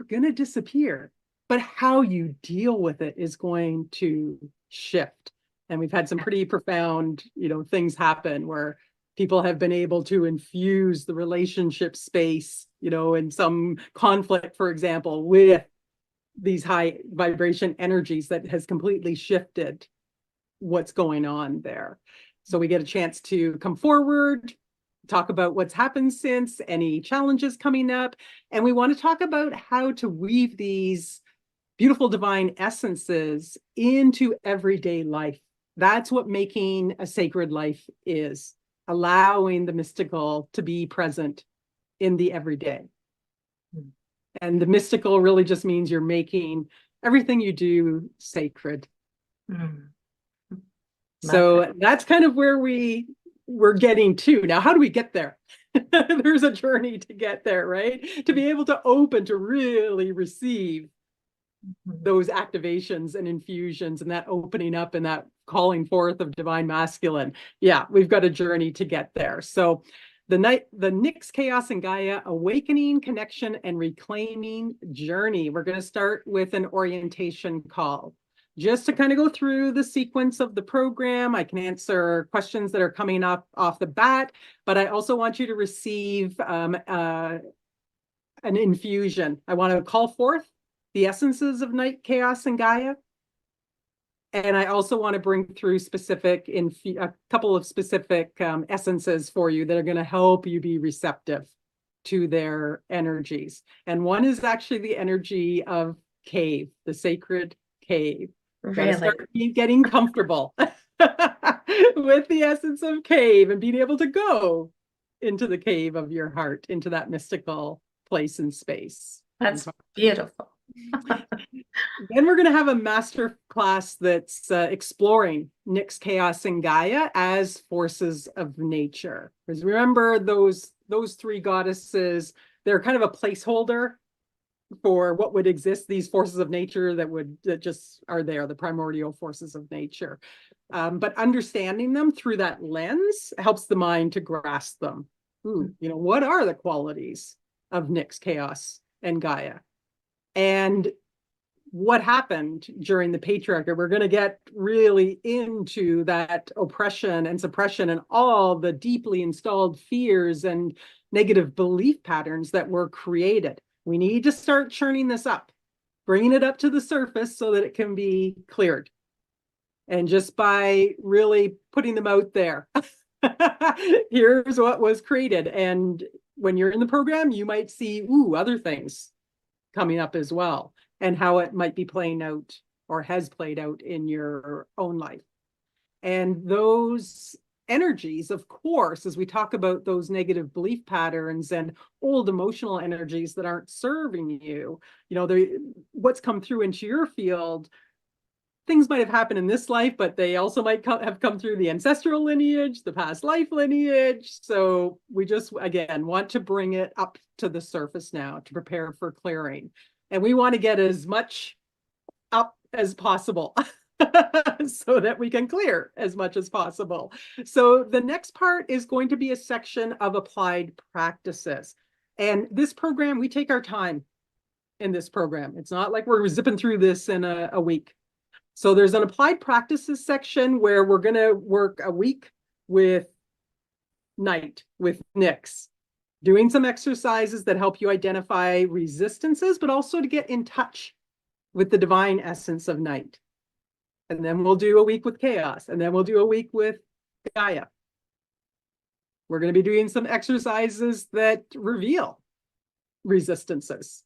going to disappear, but how you deal with it is going to shift. And we've had some pretty profound, things happen where people have been able to infuse the relationship space, in some conflict, for example, with these high vibration energies that has completely shifted what's going on there. So we get a chance to come forward, talk about what's happened since, any challenges coming up, and we want to talk about how to weave these beautiful divine essences into everyday life. That's what making a sacred life is, allowing the mystical to be present in the everyday. And the mystical really just means you're making everything you do sacred. So that's kind of where we're getting to. Now, how do we get there? There's a journey to get there, right? To be able to open, to really receive those activations and infusions and that opening up and that calling forth of divine masculine. Yeah, we've got a journey to get there. So the Nyx, Chaos, and Gaia Awakening, Connection, and Reclaiming Journey. We're going to start with an orientation call. Just to kind of go through the sequence of the program. I can answer questions that are coming up off the bat, but I also want you to receive an infusion. I want to call forth the essences of Night, Chaos, and Gaia. And I also want to bring through a couple of specific essences for you that are going to help you be receptive to their energies. And one is actually the energy of cave, the sacred cave. Really? Start getting comfortable with the essence of cave and being able to go into the cave of your heart, into that mystical place and space. That's beautiful. Then we're going to have a master class that's exploring Nyx, Chaos, and Gaia as forces of nature. Because remember, those three goddesses, they're kind of a placeholder for what would exist, these forces of nature that just are there, the primordial forces of nature. But understanding them through that lens helps the mind to grasp them. What are the qualities of Nyx, Chaos, and Gaia? And what happened during the patriarchy? We're going to get really into that oppression and suppression and all the deeply installed fears and negative belief patterns that were created. We need to start churning this up, bringing it up to the surface so that it can be cleared. And just by really putting them out there, here's what was created. And when you're in the program, you might see, other things coming up as well, and how it might be playing out or has played out in your own life. And those energies, of course, as we talk about those negative belief patterns and old emotional energies that aren't serving you, what's come through into your field, things might have happened in this life, but they also might have come through the ancestral lineage, the past life lineage. So we just, again, want to bring it up to the surface now to prepare for clearing. And we want to get as much up as possible so that we can clear as much as possible. So the next part is going to be a section of applied practices. And this program, we take our time in this program. It's not like we're zipping through this in a week. So there's an applied practices section where we're going to work a week with Night, with Nyx, doing some exercises that help you identify resistances, but also to get in touch with the divine essence of Night. And then we'll do a week with Chaos, and then we'll do a week with Gaia. We're going to be doing some exercises that reveal resistances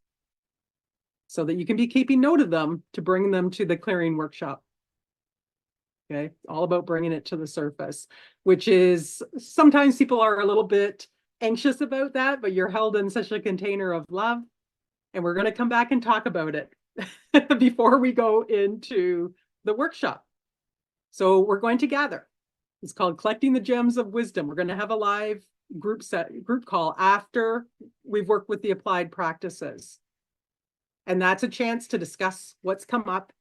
so that you can be keeping note of them to bring them to the clearing workshop. Okay, all about bringing it to the surface, which is sometimes people are a little bit anxious about that, but you're held in such a container of love. And we're going to come back and talk about it before we go into the workshop. So we're going to gather. It's called Collecting the Gems of Wisdom. We're going to have a live group call after we've worked with the applied practices. And that's a chance to discuss what's come up,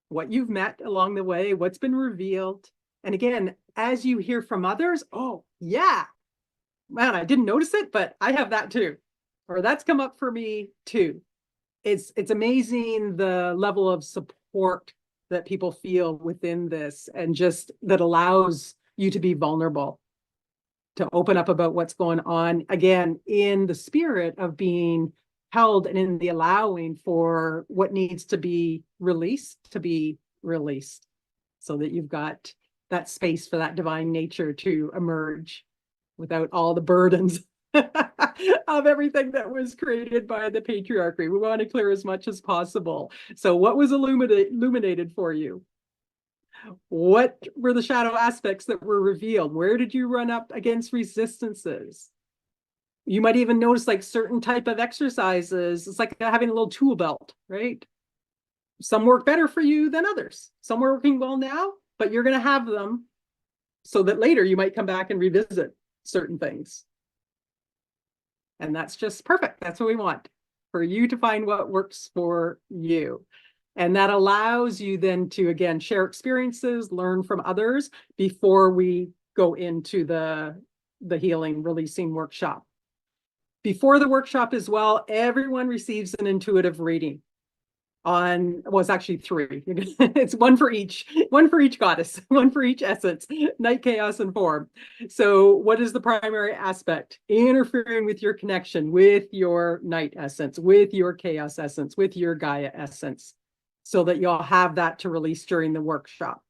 what you've met along the way, what's been revealed. And again, as you hear from others, oh, yeah, man, I didn't notice it, but I have that too. Or that's come up for me too. It's amazing the level of support that people feel within this, and just that allows you to be vulnerable, to open up about what's going on, again, in the spirit of being held and in the allowing for what needs to be released, so that you've got that space for that divine nature to emerge without all the burdens of everything that was created by the patriarchy. We want to clear as much as possible. So what was illuminated for you? What were the shadow aspects that were revealed? Where did you run up against resistances? You might even notice like certain type of exercises. It's like having a little tool belt, right? Some work better for you than others. Some are working well now, but you're going to have them so that later you might come back and revisit certain things. And that's just perfect. That's what we want, for you to find what works for you. And that allows you then to, again, share experiences, learn from others before we go into the healing, releasing workshop. Before the workshop as well, everyone receives an intuitive reading on, well, it's actually 3. It's one for each goddess, one for each essence, night, chaos, and form. So what is the primary aspect? Interfering with your connection with your night essence, with your chaos essence, with your Gaia essence, so that you'll have that to release during the workshop.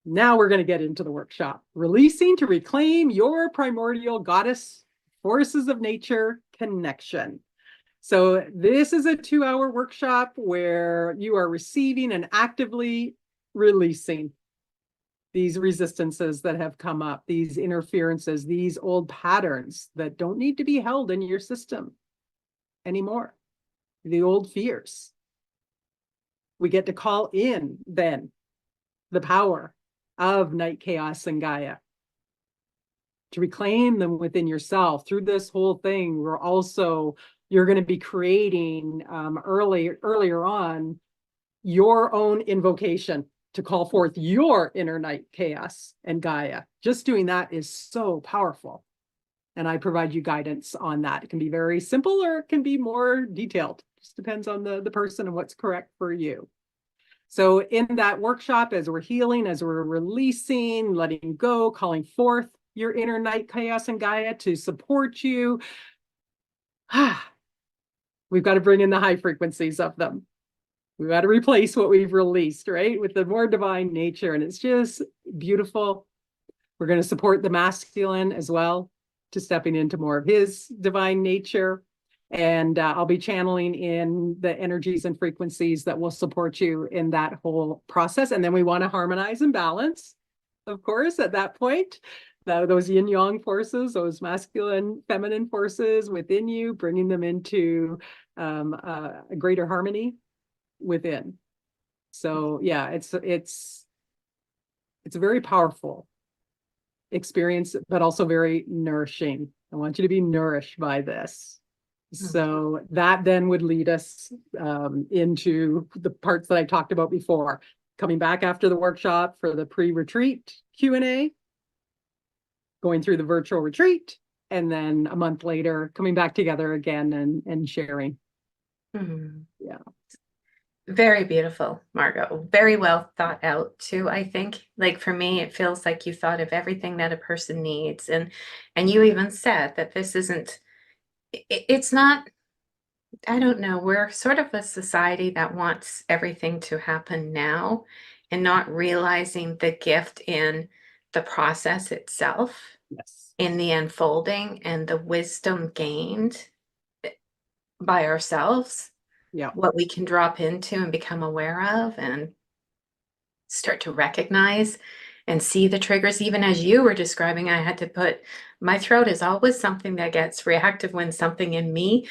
Now we're going to get into the workshop. Releasing to reclaim your primordial goddess, forces of nature connection. So this is a 2-hour workshop where you are receiving and actively releasing these resistances that have come up, these interferences, these old patterns that don't need to be held in your system anymore, the old fears. We get to call in then the power of night, chaos, and Gaia, to reclaim them within yourself. Through this whole thing, you're going to be creating earlier on your own invocation to call forth your inner night, chaos, and Gaia. Just doing that is so powerful. And I provide you guidance on that. It can be very simple or it can be more detailed. Just depends on the person and what's correct for you. So in that workshop, as we're healing, as we're releasing, letting go, calling forth your inner night, chaos, and Gaia to support you, we've got to bring in the high frequencies of them. We've got to replace what we've released, right, with the more divine nature. And it's just beautiful. We're going to support the masculine as well, to stepping into more of his divine nature. And I'll be channeling in the energies and frequencies that will support you in that whole process. And then we want to harmonize and balance, of course, at that point. Those yin yang forces, those masculine, feminine forces within you, bringing them into a greater harmony within. So yeah, it's a very powerful experience, but also very nourishing. I want you to be nourished by this. So that then would lead us into the parts that I talked about before, coming back after the workshop for the pre-retreat Q&A, going through the virtual retreat, and then a month later coming back together again and sharing. Yeah. Very beautiful, Margo. Very well thought out too, I think. Like for me, it feels like you thought of everything that a person needs. And you even said that this isn't, it's not, I don't know, we're sort of a society that wants everything to happen now and not realizing the gift in the process itself. Yes. In the unfolding and the wisdom gained by ourselves. Yeah. What we can drop into and become aware of. And start to recognize and see the triggers. Even as you were describing, I had to put my throat is always something that gets reactive when something in me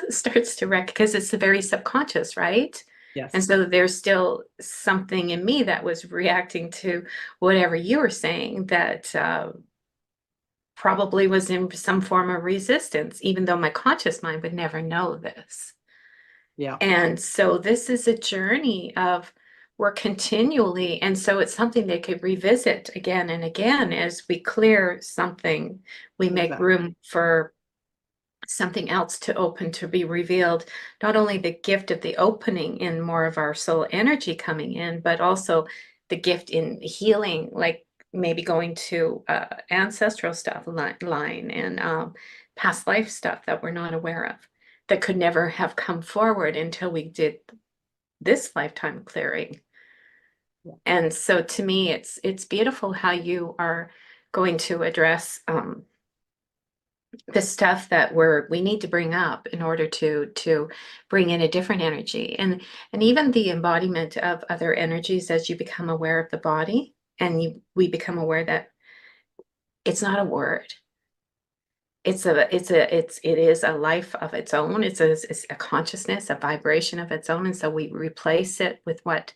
starts to because it's the very subconscious, right? And Yes. so there's still something in me that was reacting to whatever you were saying that probably was in some form of resistance, even though my conscious mind would never know this. Yeah. And so this is a journey of we're continually, and so it's something they could revisit again and again as we clear something, we make Exactly. room for something else to open, to be revealed. Not only the gift of the opening in more of our soul energy coming in, but also the gift in healing, like maybe going to ancestral stuff line and past life stuff that we're not aware of, that could never have come forward until we did this lifetime clearing. Yeah. And so to me, it's beautiful how you are going to address the stuff that we need to bring up in order to bring in a different energy, and even the embodiment of other energies as you become aware of the body, and we become aware that it's not a word. It is a life of its own. It's a consciousness, a vibration of its own. And so we replace it with what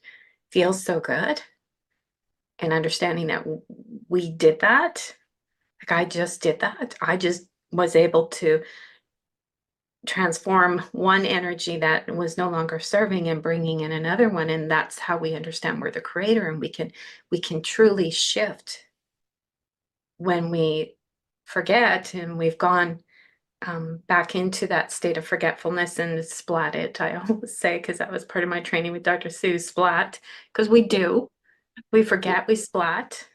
feels so good, and understanding that we did that. Like I just did that. I just was able to transform one energy that was no longer serving and bringing in another one. And that's how we understand we're the creator, and we can truly shift when we forget and we've gone back into that state of forgetfulness and splat it. I always say, because that was part of my training with Dr. Sue, splat, because we forget, we splat,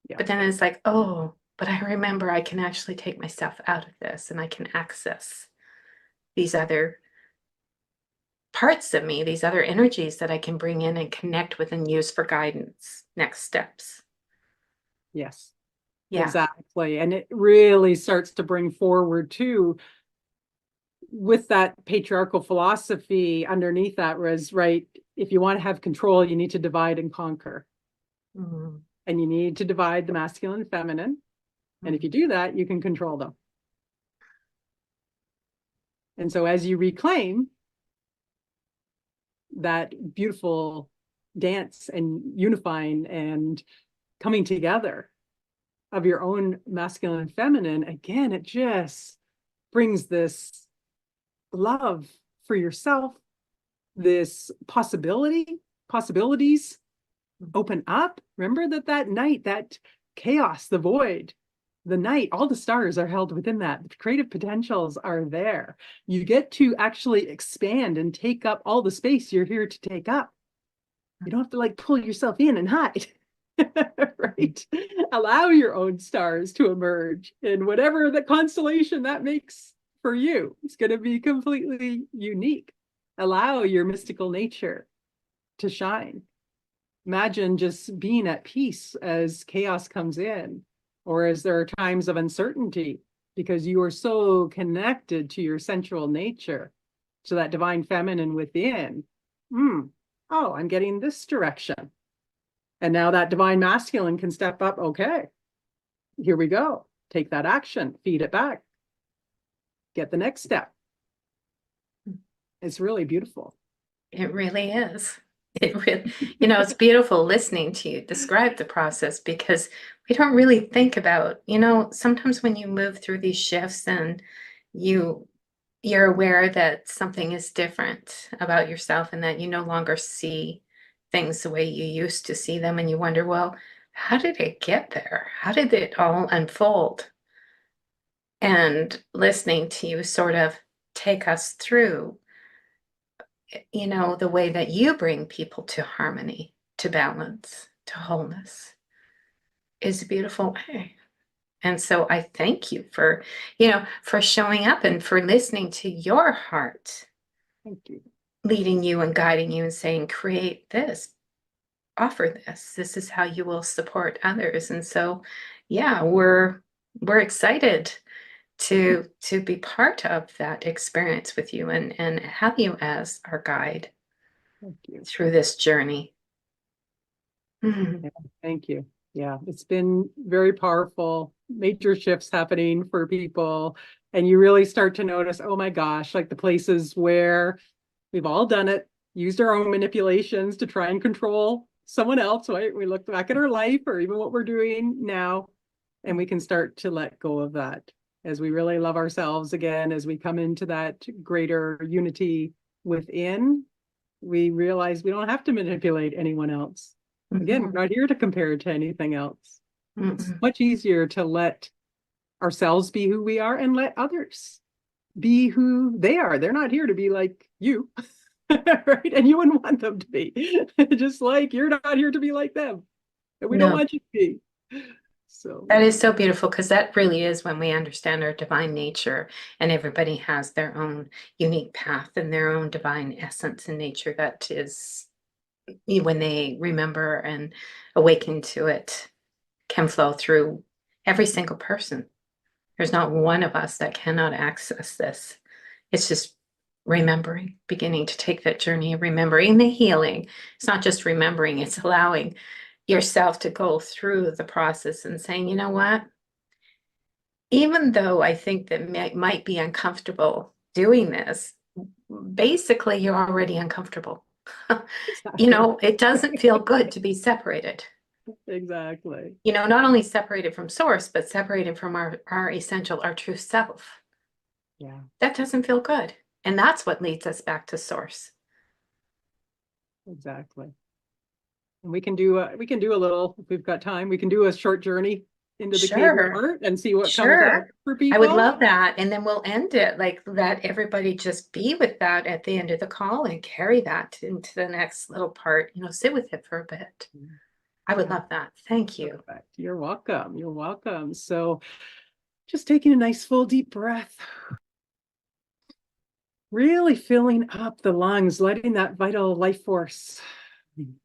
Yeah. but then it's like, oh, but I remember I can actually take myself out of this and I can access these other parts of me, these other energies that I can bring in and connect with and use for guidance, next steps. Yes. Yeah. Exactly. And it really starts to bring forward too, with that patriarchal philosophy underneath that was, right, if you want to have control, you need to divide and conquer. Mhm. And you need to divide the masculine and feminine. And if you do that, you can control them. And so as you reclaim that beautiful dance and unifying and coming together of your own masculine and feminine, again, it just brings this love for yourself, this possibilities open up. Remember that night, that chaos, the void, the night, all the stars are held within that. The creative potentials are there. You get to actually expand and take up all the space you're here to take up. You don't have to like pull yourself in and hide. Right? Allow your own stars to emerge in whatever the constellation that makes for you. It's going to be completely unique. Allow your mystical nature to shine. Imagine just being at peace as chaos comes in, or as there are times of uncertainty, because you are so connected to your central nature, to that divine feminine within. Oh, I'm getting this direction. And now that divine masculine can step up. Okay, here we go. Take that action, feed it back, get the next step. It's really beautiful. It really is. It really, it's beautiful listening to you describe the process, because we don't really think about, sometimes when you move through these shifts and you you're aware that something is different about yourself and that you no longer see things the way you used to see them, and you wonder, well, how did it get there? How did it all unfold? And listening to you sort of take us through the way that you bring people to harmony, to balance, to wholeness is a beautiful way. And so I thank you for showing up and for listening to your heart, Thank you. leading you and guiding you and saying, create this, offer this. This is how you will support others. And so, yeah, we're excited to be part of that experience with you and have you as our guide Thank you. through this journey. Mhm. Yeah, thank you. Yeah, it's been very powerful, major shifts happening for people. And you really start to notice, oh my gosh, like the places where we've all done it, used our own manipulations to try and control someone else, right? We look back at our life or even what we're doing now, and we can start to let go of that as we really love ourselves again, as we come into that greater unity within. We realize we don't have to manipulate anyone else. Again, Mhm. we're not here to compare to anything else. It's Mhm. much easier to let ourselves be who we are and let others be who they are. They're not here to be like you, right? And you wouldn't want them to be. Just like you're not here to be like them. And we don't No, want you to be. So, that is so beautiful because that really is when we understand our divine nature, and everybody has their own unique path and their own divine essence and nature that is, when they remember and awaken to it, can flow through every single person. There's not one of us that cannot access this. It's just remembering, beginning to take that journey of remembering the healing. It's not just remembering, it's allowing yourself to go through the process and saying, you know what? Even though I think that might be uncomfortable doing this, basically you're already uncomfortable. exactly. It doesn't feel good to be separated. Exactly. Not only separated from source, but separated from our essential, our true self. Yeah, That doesn't feel good. And that's what leads us back to source. exactly. And we can do a little, if we've got time, we can do a short journey into the cave of the Sure, heart and see what comes up sure. for I would people. love that. And then we'll end it like let everybody just be with that at the end of the call and carry that into the next little part, sit with it for a bit. I would Yeah, love that. Thank you. perfect. You're welcome. You're welcome. So just taking a nice full deep breath, really filling up the lungs, letting that vital life force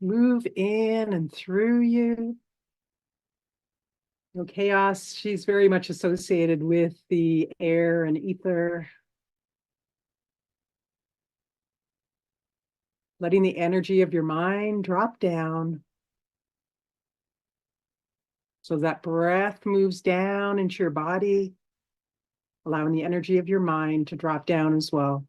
move in and through you. Chaos, she's very much associated with the air and ether, letting the energy of your mind drop down. So that breath moves down into your body, allowing the energy of your mind to drop down as well.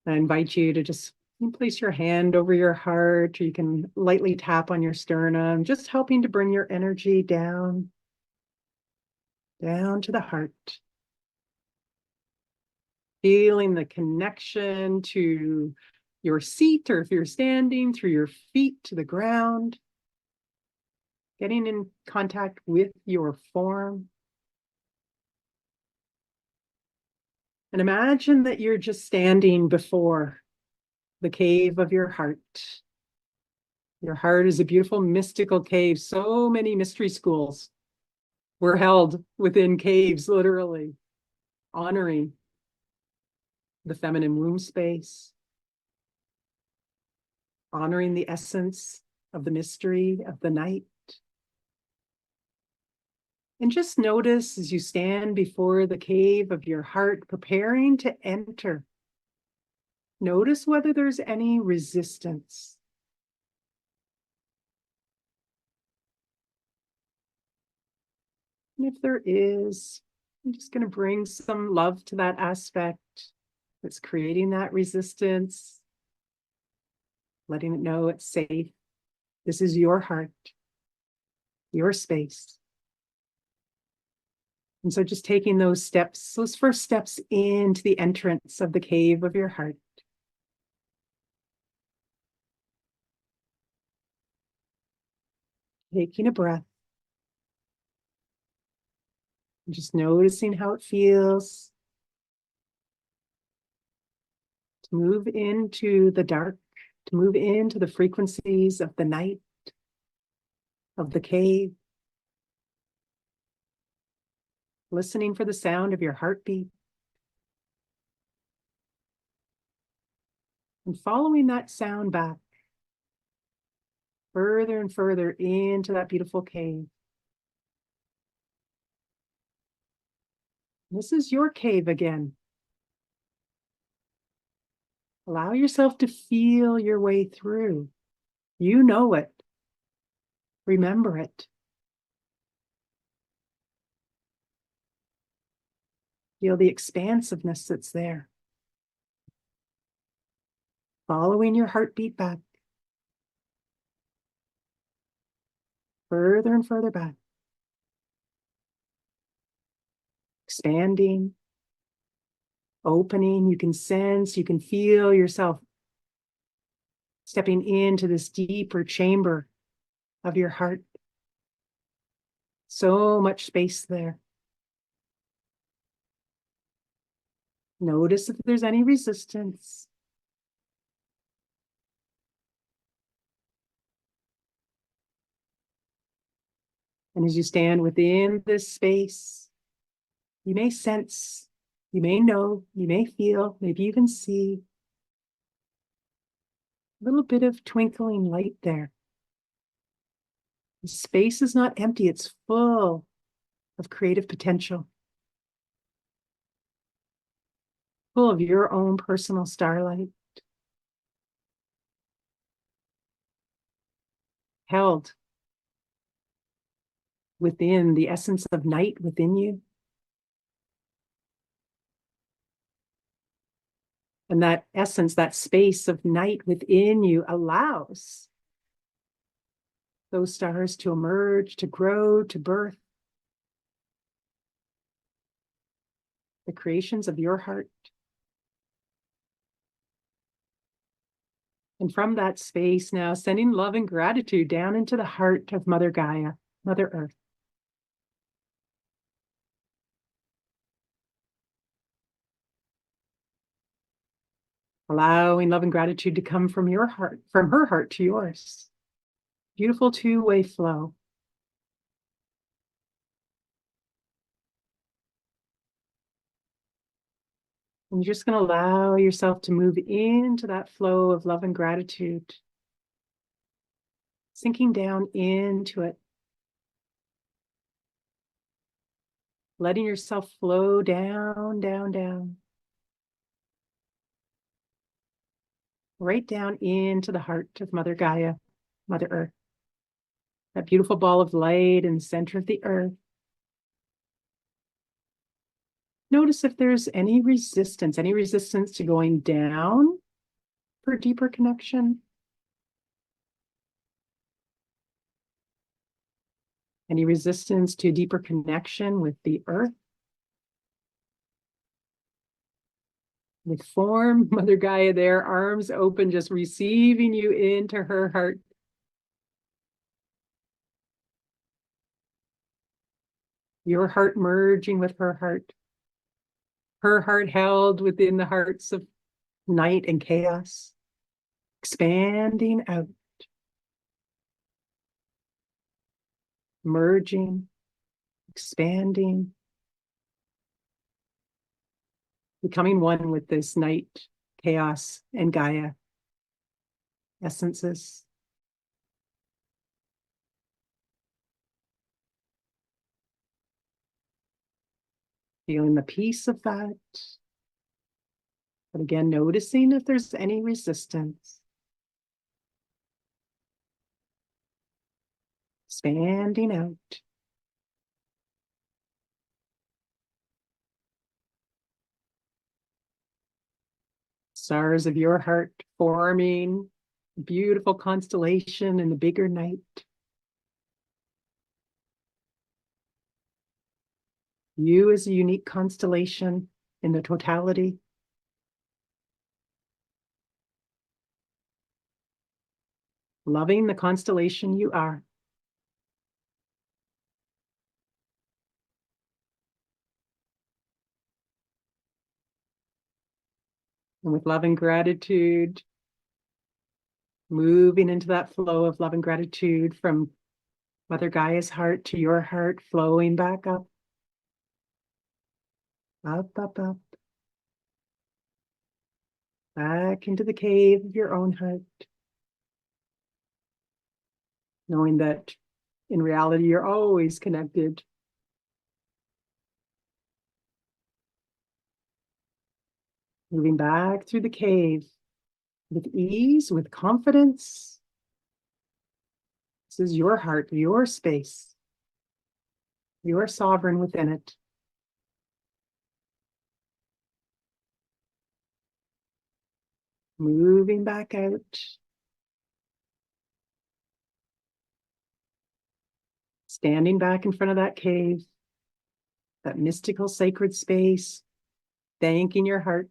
I invite you to just place your hand over your heart, or you can lightly tap on your sternum, just helping to bring your energy down, down to the heart. Feeling the connection to your seat, or if you're standing, through your feet to the ground. Getting in contact with your form. And imagine that you're just standing before the cave of your heart. Your heart is a beautiful mystical cave. So many mystery schools were held within caves, literally, honoring the feminine womb space, honoring the essence of the mystery of the night. And just notice as you stand before the cave of your heart, preparing to enter. Notice whether there's any resistance. And if there is, I'm just going to bring some love to that aspect that's creating that resistance, letting it know it's safe. This is your heart, your space. And so just taking those steps, those first steps into the entrance of the cave of your heart. Taking a breath. And just noticing how it feels to move into the dark, to move into the frequencies of the night, of the cave. Listening for the sound of your heartbeat. And following that sound back further and further into that beautiful cave. This is your cave again. Allow yourself to feel your way through. You know it. Remember it. Feel the expansiveness that's there. Following your heartbeat back. Further and further back. Expanding. Opening. You can sense, you can feel yourself stepping into this deeper chamber of your heart. So much space there. Notice if there's any resistance. And as you stand within this space, you may sense, you may know, you may feel, maybe even see a little bit of twinkling light there. The space is not empty, it's full of creative potential, full of your own personal starlight, held within the essence of night within you. And that essence, that space of night within you allows those stars to emerge, to grow, to birth. The creations of your heart. And from that space now, sending love and gratitude down into the heart of Mother Gaia, Mother Earth. Allowing love and gratitude to come from your heart, from her heart to yours. Beautiful two-way flow. And you're just going to allow yourself to move into that flow of love and gratitude, sinking down into it, letting yourself flow down, down, down, right down into the heart of Mother Gaia, Mother Earth, that beautiful ball of light in the center of the earth. Notice if there's any resistance to going down for deeper connection. Any resistance to deeper connection with the earth. With form, Mother Gaia there, arms open, just receiving you into her heart. Your heart merging with her heart. Her heart held within the hearts of night and chaos, expanding out, merging, expanding, becoming one with this night, chaos, and Gaia essences. Feeling the peace of that. But again, noticing if there's any resistance. Expanding out. Stars of your heart forming a beautiful constellation in the bigger night. You as a unique constellation in the totality. Loving the constellation you are. And with love and gratitude, moving into that flow of love and gratitude from Mother Gaia's heart to your heart, flowing back up. Up, up, up. Back into the cave of your own heart. Knowing that in reality, you're always connected. Moving back through the cave with ease, with confidence. This is your heart, your space. You're sovereign within it. Moving back out. Standing back in front of that cave, that mystical sacred space, thanking your heart,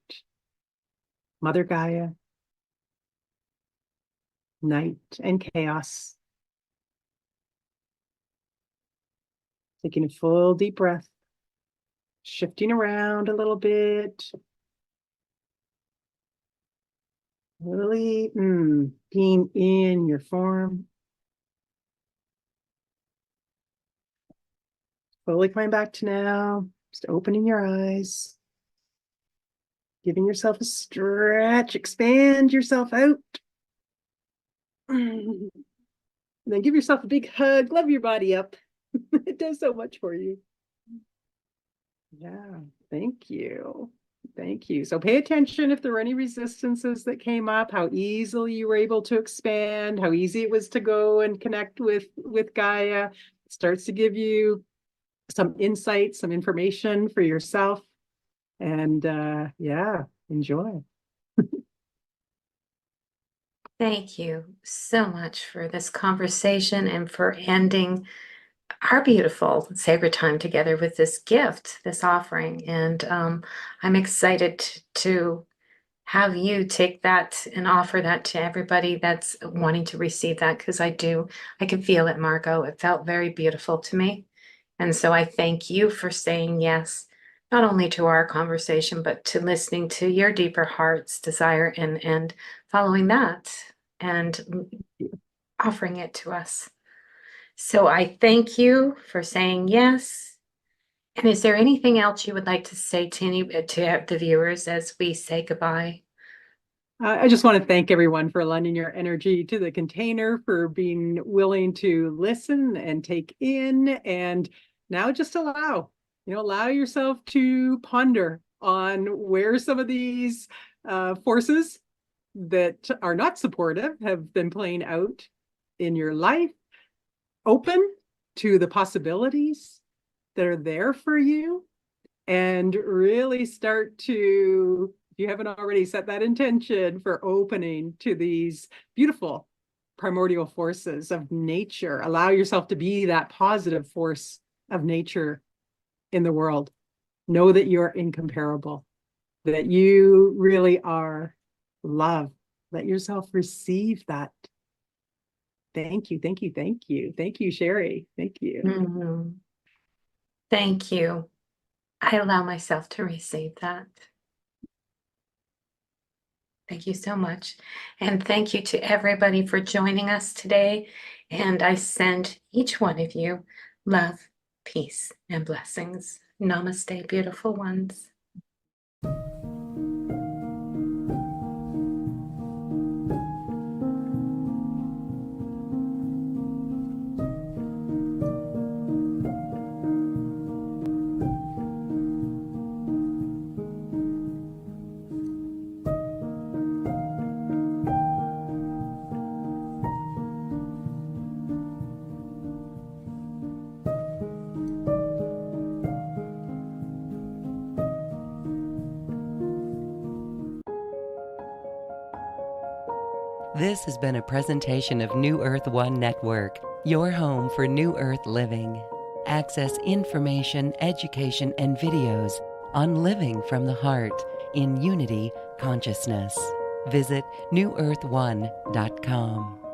Mother Gaia, night and chaos. Taking a full deep breath, shifting around a little bit. Really being in your form. Slowly coming back to now, just opening your eyes. Giving yourself a stretch, expand yourself out. And then give yourself a big hug, love your body up. It does so much for you. Yeah, thank you. Thank you. So pay attention if there were any resistances that came up, how easily you were able to expand, how easy it was to go and connect with Gaia. It starts to give you some insight, some information for yourself. And yeah, enjoy. Thank you so much for this conversation and for ending our beautiful sacred time together with this gift, this offering. And I'm excited to have you take that and offer that to everybody that's wanting to receive that, because I can feel it, Margo. It felt very beautiful to me. And so I thank you for saying yes, not only to our conversation, but to listening to your deeper heart's desire and following that and offering it to us. So I thank you for saying yes. And is there anything else you would like to say to the viewers as we say goodbye? I just want to thank everyone for lending your energy to the container, for being willing to listen and take in, and now just allow yourself to ponder on where some of these forces that are not supportive have been playing out in your life. Open to the possibilities that are there for you, and really start to, if you haven't already, set that intention for opening to these beautiful primordial forces of nature. Allow yourself to be that positive force of nature in the world. Know that you're incomparable, that you really are love. Let yourself receive that. Thank you, thank you, thank you. Thank you, Sherry. Thank you. Mm-hmm. Thank you. I allow myself to receive that. Thank you so much. And thank you to everybody for joining us today. And I send each one of you love, peace, and blessings. Namaste, beautiful ones. This has been a presentation of New Earth One Network, your home for New Earth living. Access information, education, and videos on living from the heart in unity consciousness. Visit newearth1.com.